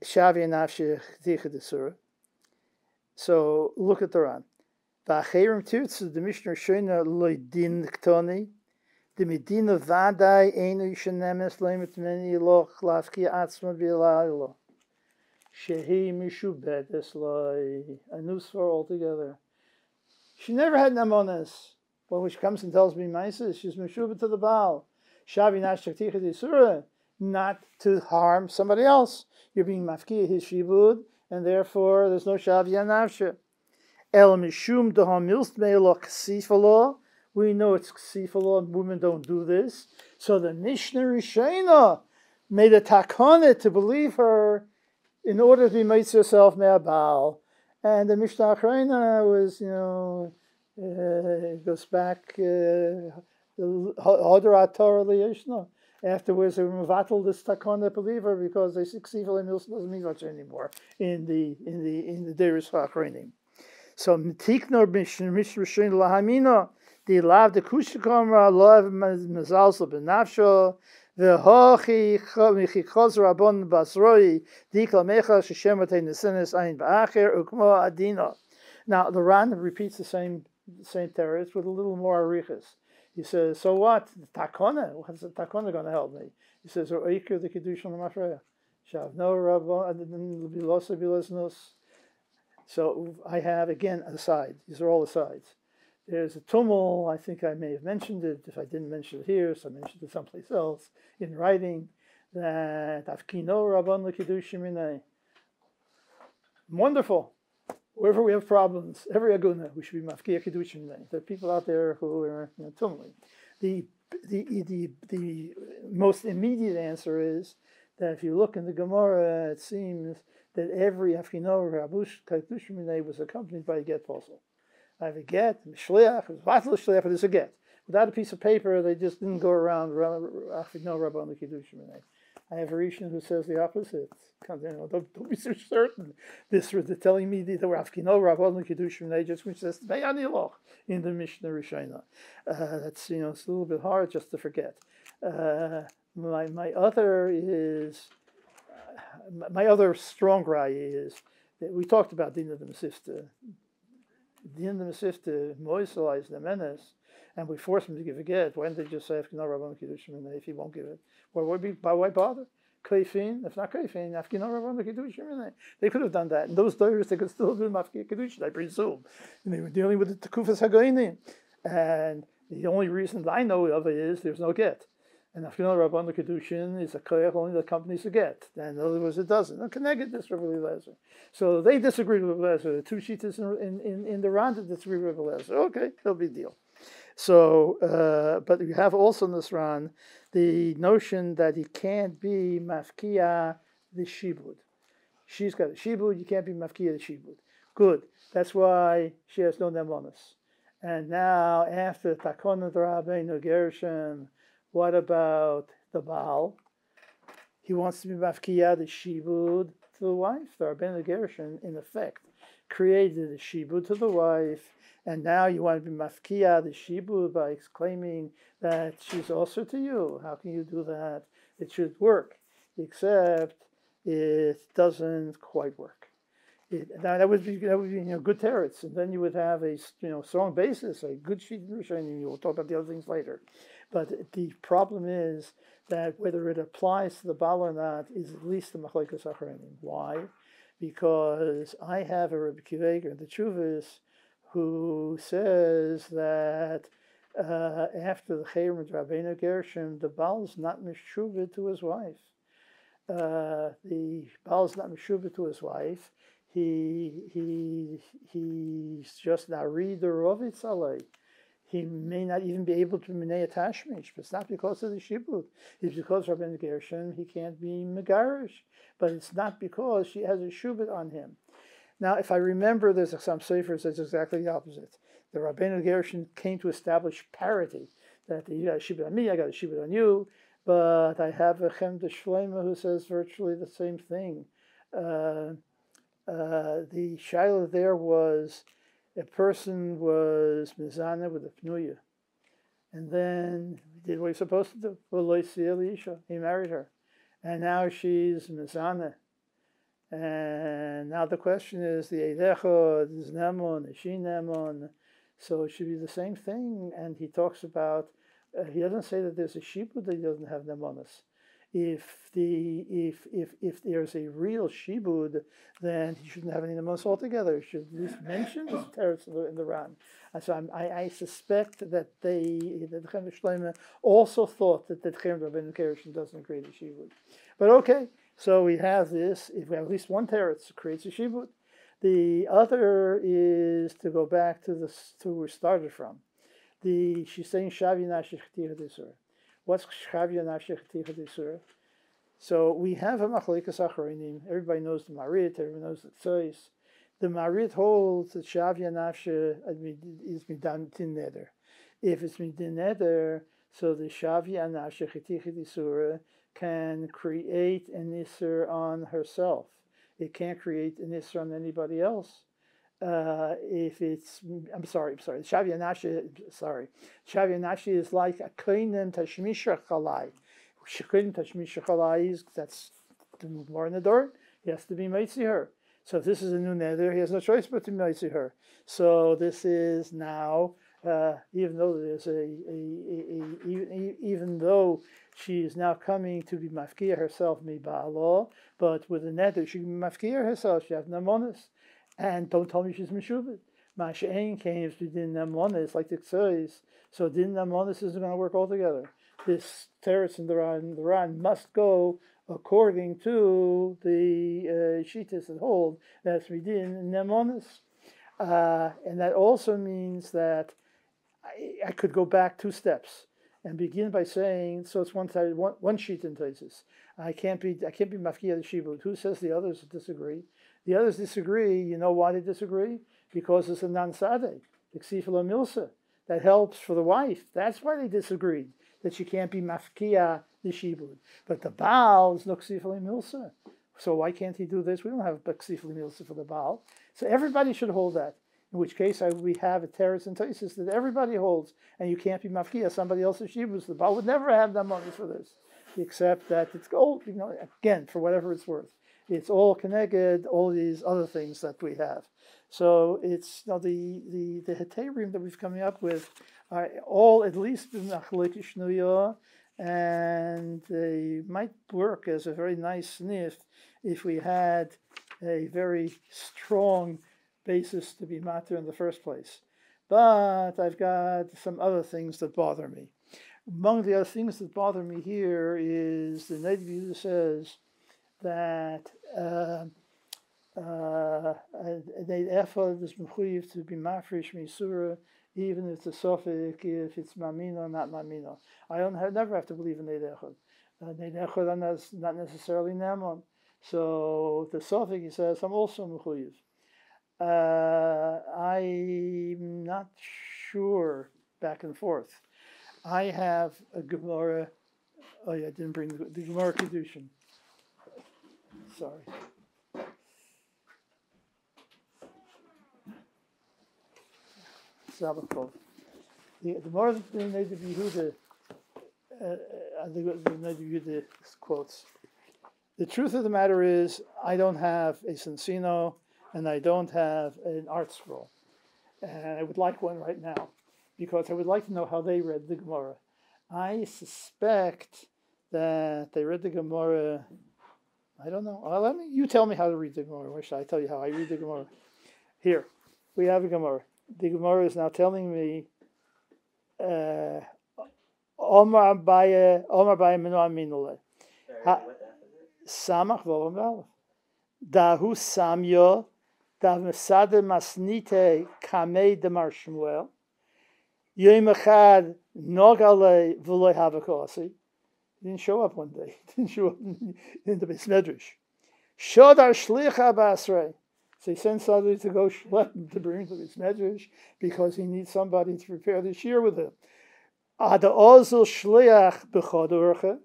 Shavi Nafshi Chticha Desura. So look at the Ran. V'acherim tirtzu the Mishnah Shona loydin ktoni, the Medina Vadai Einu Yishanemes Leimet Meni Loch Lafki Atzma B'Ilaylo. Shehi Mishubedes Loi. A new svar altogether. She never had Namonas. Well, when she comes and tells me Maises, she's Mishubet to the Baal. Shavi Nashakticha Disura, not to harm somebody else. You're being mafkiya his shibud, and therefore there's no Shavi Nafsha. El Mishum Daham Milst Meilok Ksifalo. We know it's Ksifalo, and women don't do this. So the Mishnah Rishena made a takone to believe her in order to be made herself me'abal. And the Mishnah Achrayna was, it goes back, Hodarat Torah Liyishna. Afterwards, they mevatel this takana believer because they succeed in Milson doesn't mean much anymore in the Deris Ha'achreinim. So mitiknor mishrushin lahamina the lav the kushikamra lav mazalsa benafsho the hachi chaz rabon basroi dikla mecha sheshematei nesenes ein ba'acher ukmo adina. Now the Ran repeats the same teretz with a little more arichas. He says, so what? Takona? What's the takona going to help me? He says, or Eiker the Kiddush on the Mafreya. Shav no Rabban Bilosa Bilosnos. So I have, again, a side. These are all the sides. There's a tumul, I think I may have mentioned it. If I didn't mention it here, so I mentioned it someplace else in writing, that Afkino Rabban the Kiddush Minay. Wonderful. Wherever we have problems, every aguna, we should be mafkiya kedushin. There are people out there who are tumuli. The most immediate answer is that if you look in the Gemara, it seems that every afkino rabush kedushin was accompanied by a get posel. I have a get, shliach, vatal shliach, but there's a get. Without a piece of paper, they just didn't go around afkino rabban kedushin. I have a Rishon who says the opposite. Don't be so certain. They're telling me that we're Afkino Rabban Kiddushim Nejas, which says Meyaniloch in the Mishnah Rishona. That's it's a little bit hard just to forget. My other strong raya is that we talked about Din of the Mesifta. Din of the Mesifta moiselized the menace, and we force him to give a get. Why didn't they just say Afkino Rabban Kiddushim if he won't give it? Why bother? Kaifin, if not Kaifin, Afkin Rabban Kedushin. They could have done that. In those days, they could still do Mafki Kedushin, I presume. And they were dealing with the Tekufas Hagoinim. And the only reason that I know of it is there's no get. And Afkin Rabban Kedushin is a koyach only the companies a get. And in other words, it doesn't. And Keneged this Rabbi Eliezer. So they disagreed with Rabbi Eliezer. The two shittas in the Ran disagree with Rabbi Eliezer. Okay, no big deal. So, but you have also in this Ran the notion that he can't be mafkia the shibud. She's got a shibud, you can't be mafkia the shibud. Good. That's why she has no nemonis. And now after Takona Rabbeinu Gershom, what about the Baal? He wants to be mafkia the shibud to the wife. The Rabbeinu Gershom, in effect, created the shibud to the wife. And now you want to be mafkia the shibud by claiming that she's also to you. How can you do that? It should work, except it doesn't quite work. Now that would be good teretz, and then you would have a strong basis, a good sheet in Rishonim. We'll talk about the other things later. But the problem is that whether it applies to the Baal or not is at least the machlokes achronim. Why? Because I have a Rebbe Kiveger, the Chuvas, who says that after the Chayrim of Rabbeinu Gershom, the Baal is not meshuvah to his wife. The Baal is not meshuvah to his wife. He's just narid rovitz alei. He may not even be able to minei attachment, but it's not because of the shibud. It's because Rabbeinu Gershom he can't be megarish, but it's not because she has a shubit on him. Now, if I remember, there's some seifers that's exactly the opposite. The Rabbeinu Gershom came to establish parity, that you got a shibud on me, I got a shibud on you, but I have a Chem de Shleima who says virtually the same thing. The shaila there was a person was mizana with a pnuya, and then he did what he's supposed to do. He married her, and now she's mizana. And now the question is the Eidecha, is Nemon, is she Nemon? So it should be the same thing. And he talks about, he doesn't say that there's a shibud that he doesn't have Nemonis. If there's a real shibud, then he shouldn't have any Nemonis altogether. He should at least mention this teretz in the Ran. And so I suspect that the Chem Shleima also thought that the Chem Rabbeinu Gershom doesn't create a shibud. But okay. So we have this, if we have at least one teretz, it creates a shibud. The other is to go back to where we started from. She's saying Shavya Nafshech Ch'ticha D'Isur. What's Shavya Nafshech Ch'ticha D'Isur? So we have a machlokes achronim. Everybody knows the Marit, everybody knows the Tzois. The Marit holds that Shavya Nafshech is midin neder. If it's midin neder, so the Shavya Nafshech Ch'ticha D'Isur can create an Isser on herself. It can't create an Isser on anybody else. If it's, Shavya Nashi is like a Koinem Tashmisha Chalai. Koinem Tashmisha Chalai is, that's more in the door, he has to be Meitzi her. So if this is a new nether, he has no choice but to Meitzi her. So this is now, even though there's even though she is now coming to be mafkia herself, mi ba'alo, but with the nether, she can be mafkia herself, she has namonis. And don't tell me she's meshuvah. Masha'ain came to din namonis, like it says, so din namonis isn't going to work altogether. This teretz in the Ran must go according to the shittas that hold that's midin namonis. And that also means that I could go back 2 steps and begin by saying, so it's one sheet in Taisus. I can't be mafkia the shibud. Who says the others disagree? The others disagree. You know why they disagree? Because it's a non-sadeh, the ksifala milsa, that helps for the wife. That's why they disagreed, that she can't be mafkia the shibud. But the Baal is no ksifala milsa. So why can't he do this? We don't have ksifala milsa for the Baal. So everybody should hold that. In which case we have a teretz and Taisus that everybody holds, and you can't be mafkia somebody else's shibud. The Baal would never have that money for this, except that it's gold. Again, for whatever it's worth, it's all connected. All these other things that we have. So it's the heterim that we've coming up with are all at least in machlokes shnuya, and they might work as a very nice sniff if we had a very strong basis to be matter in the first place. But I've got some other things that bother me. Among the other things that bother me here is the Noda BeYehuda says that the effort is mechuyev to be mafresh misura, even if the suffix, if it's mamino or not mamino. I never have to believe in Neid Echad. Neid Echad is not necessarily nemon. So the suffix, he says, I'm also mechuyev. I'm not sure back and forth. I have a Gemara. Oh yeah, I didn't bring the Gemara Kedushin. Sorry. Sabbath. The Gemara of the Noda BeYehuda, the Noda BeYehuda quotes. The truth of the matter is, I don't have a Sensino and I don't have an art scroll. And I would like one right now, because I would like to know how they read the Gemara. I suspect that they read the Gemara, I don't know. You tell me how to read the Gemara. Or should I tell you how I read the Gemara? Here, we have a Gemara. The Gemara is now telling me, Omar Baye Minu Aminule. Samach Volam Valef. Dahu Samyo, Dav Mesade Masnite Kamei Demar Shmuel. Yom Echad Nogale V'Loi Havakasi. He didn't show up one day. He didn't show up in the Beis Medrash. Shodar Shlicha Basrei. So he sends somebody to go schlep him to bring to the Beis Medrash because he needs somebody to prepare the shir with him. Ada Ozil Shliach B'Chodorcha.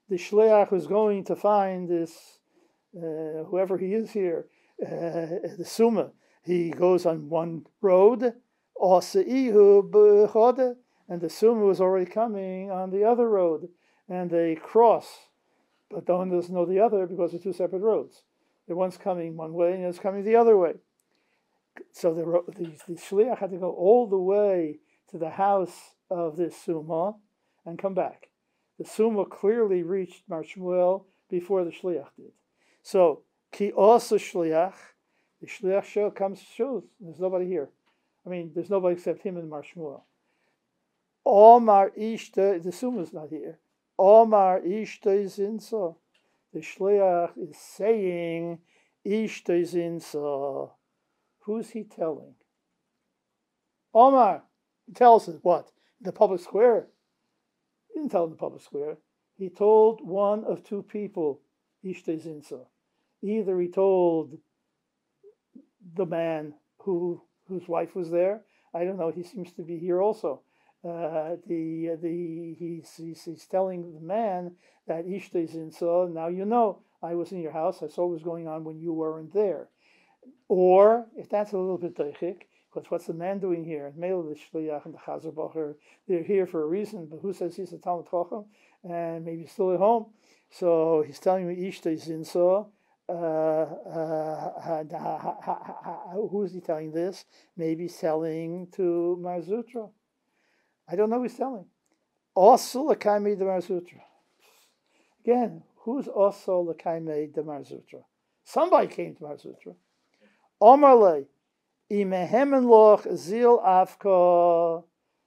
The Shliach was going to find this, whoever he is here, the Summa. He goes on one road, Oseihu B'Chode, and the Summa was already coming on the other road, and they cross, but no one doesn't know the other because they're two separate roads. The one's coming one way and it's coming the other way. So the Shliach had to go all the way to the house of this Summa and come back. The Summa clearly reached Mar Shmuel before the Shliach did. So, Ki also Shliach, the Shliach shows there's nobody here. I mean, there's nobody except him and Mar Shmuel. Omar Ishta, the Summa's not here. Omar Ishta is inso. The Shliach is saying, Ishta is inso. Who's he telling? Omar. He tells it what? In the public square. He didn't tell in the public square. He told one of two people, Ishta is inso. Either he told the man whose wife was there. I don't know. He seems to be here also. He's telling the man that Ishta is inso. Now you know I was in your house. I saw what was going on when you weren't there. Or if that's a little bit teichik, because what's the man doing here? Mele the Shliach and the Chazer Bacher, they're here for a reason. But who says he's a Talmud Chacham and maybe still at home? So he's telling me Ishta is inso. Who is he telling this? Maybe he's telling to Mar Zutra. I don't know who he's telling. Also l'kaimei de Mar Zutra. Again, who's also l'kaimei de Mar Zutra? Somebody came to Mar Zutra. Omarle, imehemen loch zil afka.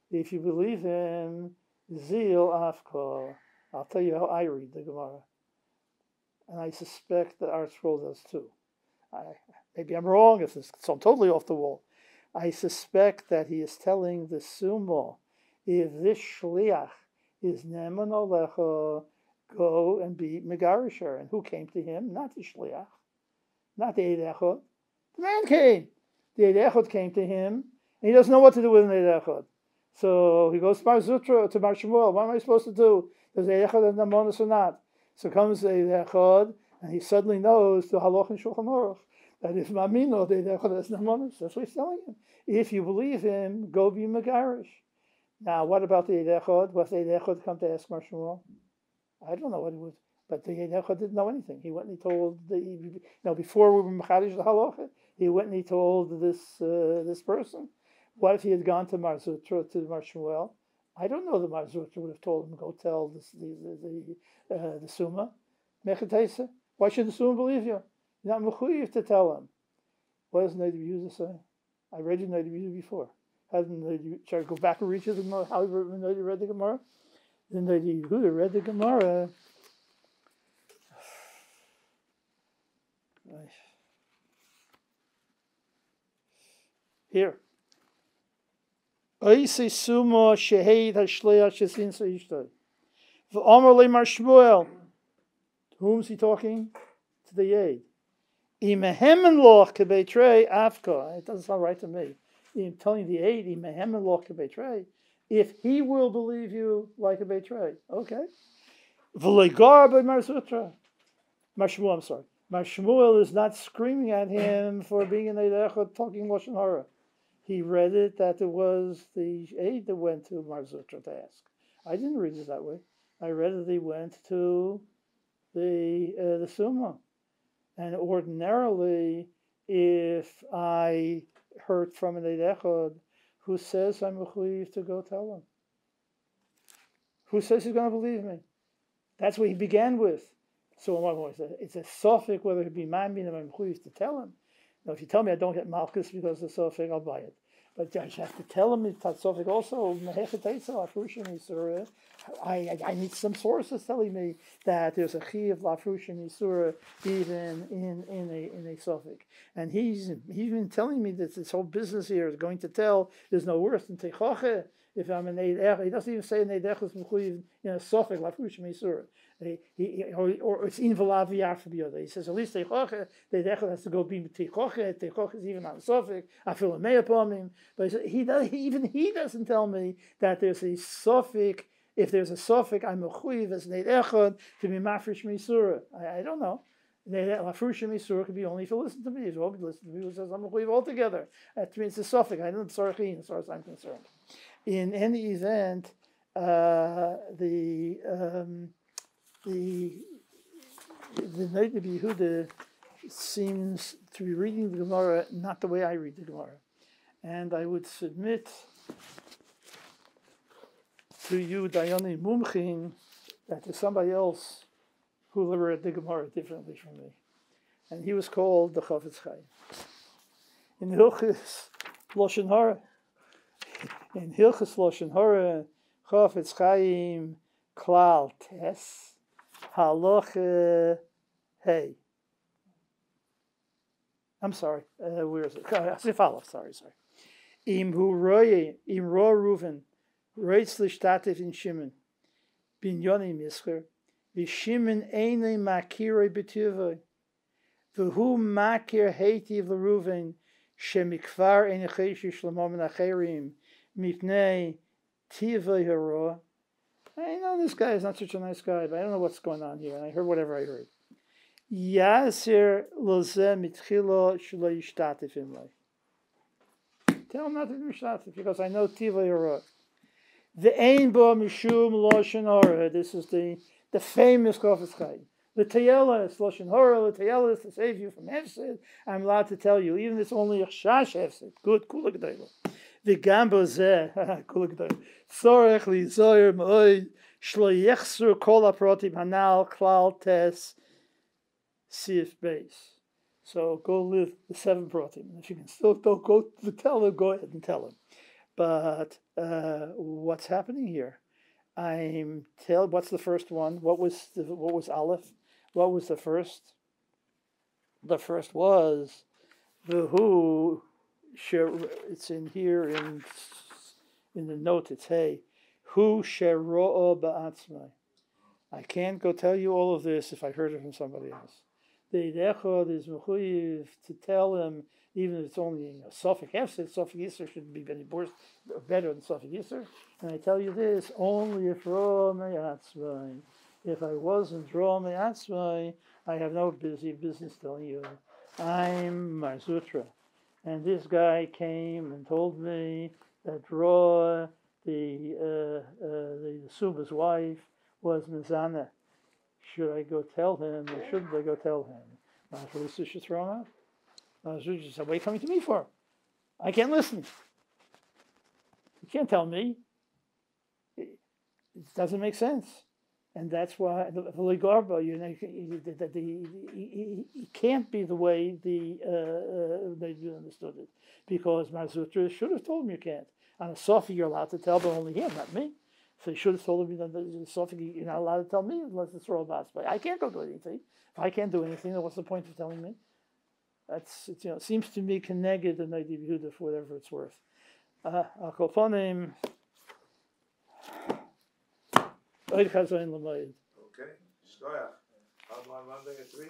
If you believe him, zil afka. I'll tell you how I read the Gemara. And I suspect that our scroll does too. Maybe I'm wrong, so I'm totally off the wall. I suspect that he is telling the Summa, if this Shliach is Neman Alecha, go and be Megarisher. And who came to him? Not the Shliach, not the Eid Echad. The man came. The Eid Echad came to him, and he doesn't know what to do with an Eid Echad. So he goes to Mar Zutra, to Mar Shmuel. What am I supposed to do? Does Eid Echad have Namonis or not? So comes the Eid Echad, and he suddenly knows the Halach and Shulchan Aruch that if Mamino, the Eid Echad has Namonis. That's what he's telling him. If you believe him, go be Megarish. Now, what about the Eid Echad? Was the Eid Echad come to ask Mar Shmuel? I don't know what it was, but the Eid Echad didn't know anything. He went and he told before we were Mechadish the Halacha, he went and he told this person. What if he had gone to Mar Zutra, to Mar Shmuel? I don't know the Marzutra would have told him, go tell the Summa. Mechatesa. Why should the Summa believe you? You're not mechuyev to tell him. What does Noda BeYehuda say? I read you Noda BeYehuda before. Should I go back and read you the Gemara? How Noda read the Gemara? Then Noda BeYehuda read the Gemara. Here. Oisei sumo sheheid hashleach shesin seishtoi. V'omer le'mar Shmuel. To whom is he talking? To the Yid. Imehemen loch kebetrei afka. It doesn't sound right to me. I'm telling the Yid, imehemen loch kebetrei. If he will believe you like a betray, okay. V'legar b'mar sutra. Mar Shmuel, I'm sorry. Mar Shmuel is not screaming at him for being an Eid Echad talking Lashon Hara. He read it that it was the aide that went to Mar Zutra to ask. I didn't read it that way. I read that he went to the Summa. And ordinarily, if I heard from an Eid Echad who says I'm mechuyev to go tell him, who says he's going to believe me? That's what he began with. So it's a suffix whether it be mine or I'm mechuyev to tell him. Now, if you tell me I don't get malchus because of the suffix, I'll buy it. But I have to tell him it's suffix also. I need some sources telling me that there's a chi of lafrushin isura even in a suffix. And he's been telling me that this whole business here is going to tell there's no worse than teichoche. If I'm an eid echad, he doesn't even say an eid echad mechuyev in a suffix lafrushin isura. Or it's in v'lav for the other. He says at least teichoche, the echad has to go be teichoche. Teichoche is even on a suffix. I feel a me'apomim. But he doesn't tell me that there's a suffix. If there's a suffix, I'm mechuyev as an echad to be mafresh misura. I don't know. Lafresh misura could be only if you listen to me. If you won't listen to me, who says I'm mechuyev altogether? That means it's a suffix. I don't sorry as far as I'm concerned. In any event, the Noda BeYehuda seems to be reading the Gemara not the way I read the Gemara. And I would submit to you, Dayani Mumchin, that there's somebody else who read the Gemara differently from me. And he was called the Chafetz Chaim. In Hilchis Lashon Hara, Chafetz Chaim Klal Tes Halacha Hey. I'm sorry. Where is it? Sifalov. Sorry. Im ro Ruven reitz l'shtatev in Shimon bin Yoni Mischer v'Shimon einay makirei b'tivoi v'hu makir heitiv l'Ruven shemikvar ein cheshi shlamom nacherim mipnei tivoi hara. I know this guy is not such a nice guy, but I don't know what's going on here. And I heard whatever I heard. Yasir lozeh mitchilo shlo yishtatev imlay. Tell him not to be shtatev because I know tivoi hara. The ein bo mishum lashon hara. This is the famous Chafetz Chaim. The teyela is lashon hara. The teyela is to save you from hefsed. I'm allowed to tell you, even if it's only a chash hefsed. Good, kula g'dayla. The gambo zeh, kula g'dayla. Tzorech li zoyer ma'oid shlo yechsur kol haprotim hanal klal tes sif beis. So go live the 7 protim. If you can still don't go to tell him, go ahead and tell him. But what's happening here? What's the first one? What was Aleph? What was the first? The first was the who. It's in here in the note. It's hey, who shero'o ba'atzmai. I can't go tell you all of this if I heard it from somebody else. The echad is mechuyev to tell him, even if it's only a suffix hefsed. Suffix yiser should be better than suffix yiser. And I tell you this only if ro me'atzmai. If I wasn't ro me'atzmai, I have no business telling you. I'm Mar Zutra. And this guy came and told me that Ro, the Suba's wife, was Mizana. Should I go tell him or shouldn't I go tell him? Maharisa should throw him out. Maharisa said, what are you coming to me for? I can't listen. You can't tell me. it doesn't make sense. And that's why the Garba, it can't be the way they understood it, because Marzutra should have told him you can't. On a Sofi, you're allowed to tell, but only him, not me. So he should have told him, Sofi, you're not allowed to tell me unless it's Rosh. But I can't go do anything. If I can't do anything, then what's the point of telling me? It seems to me connected the Noda BeYehuda for whatever it's worth. Al kol panim. Okay, Shkoyach. On Monday at 3.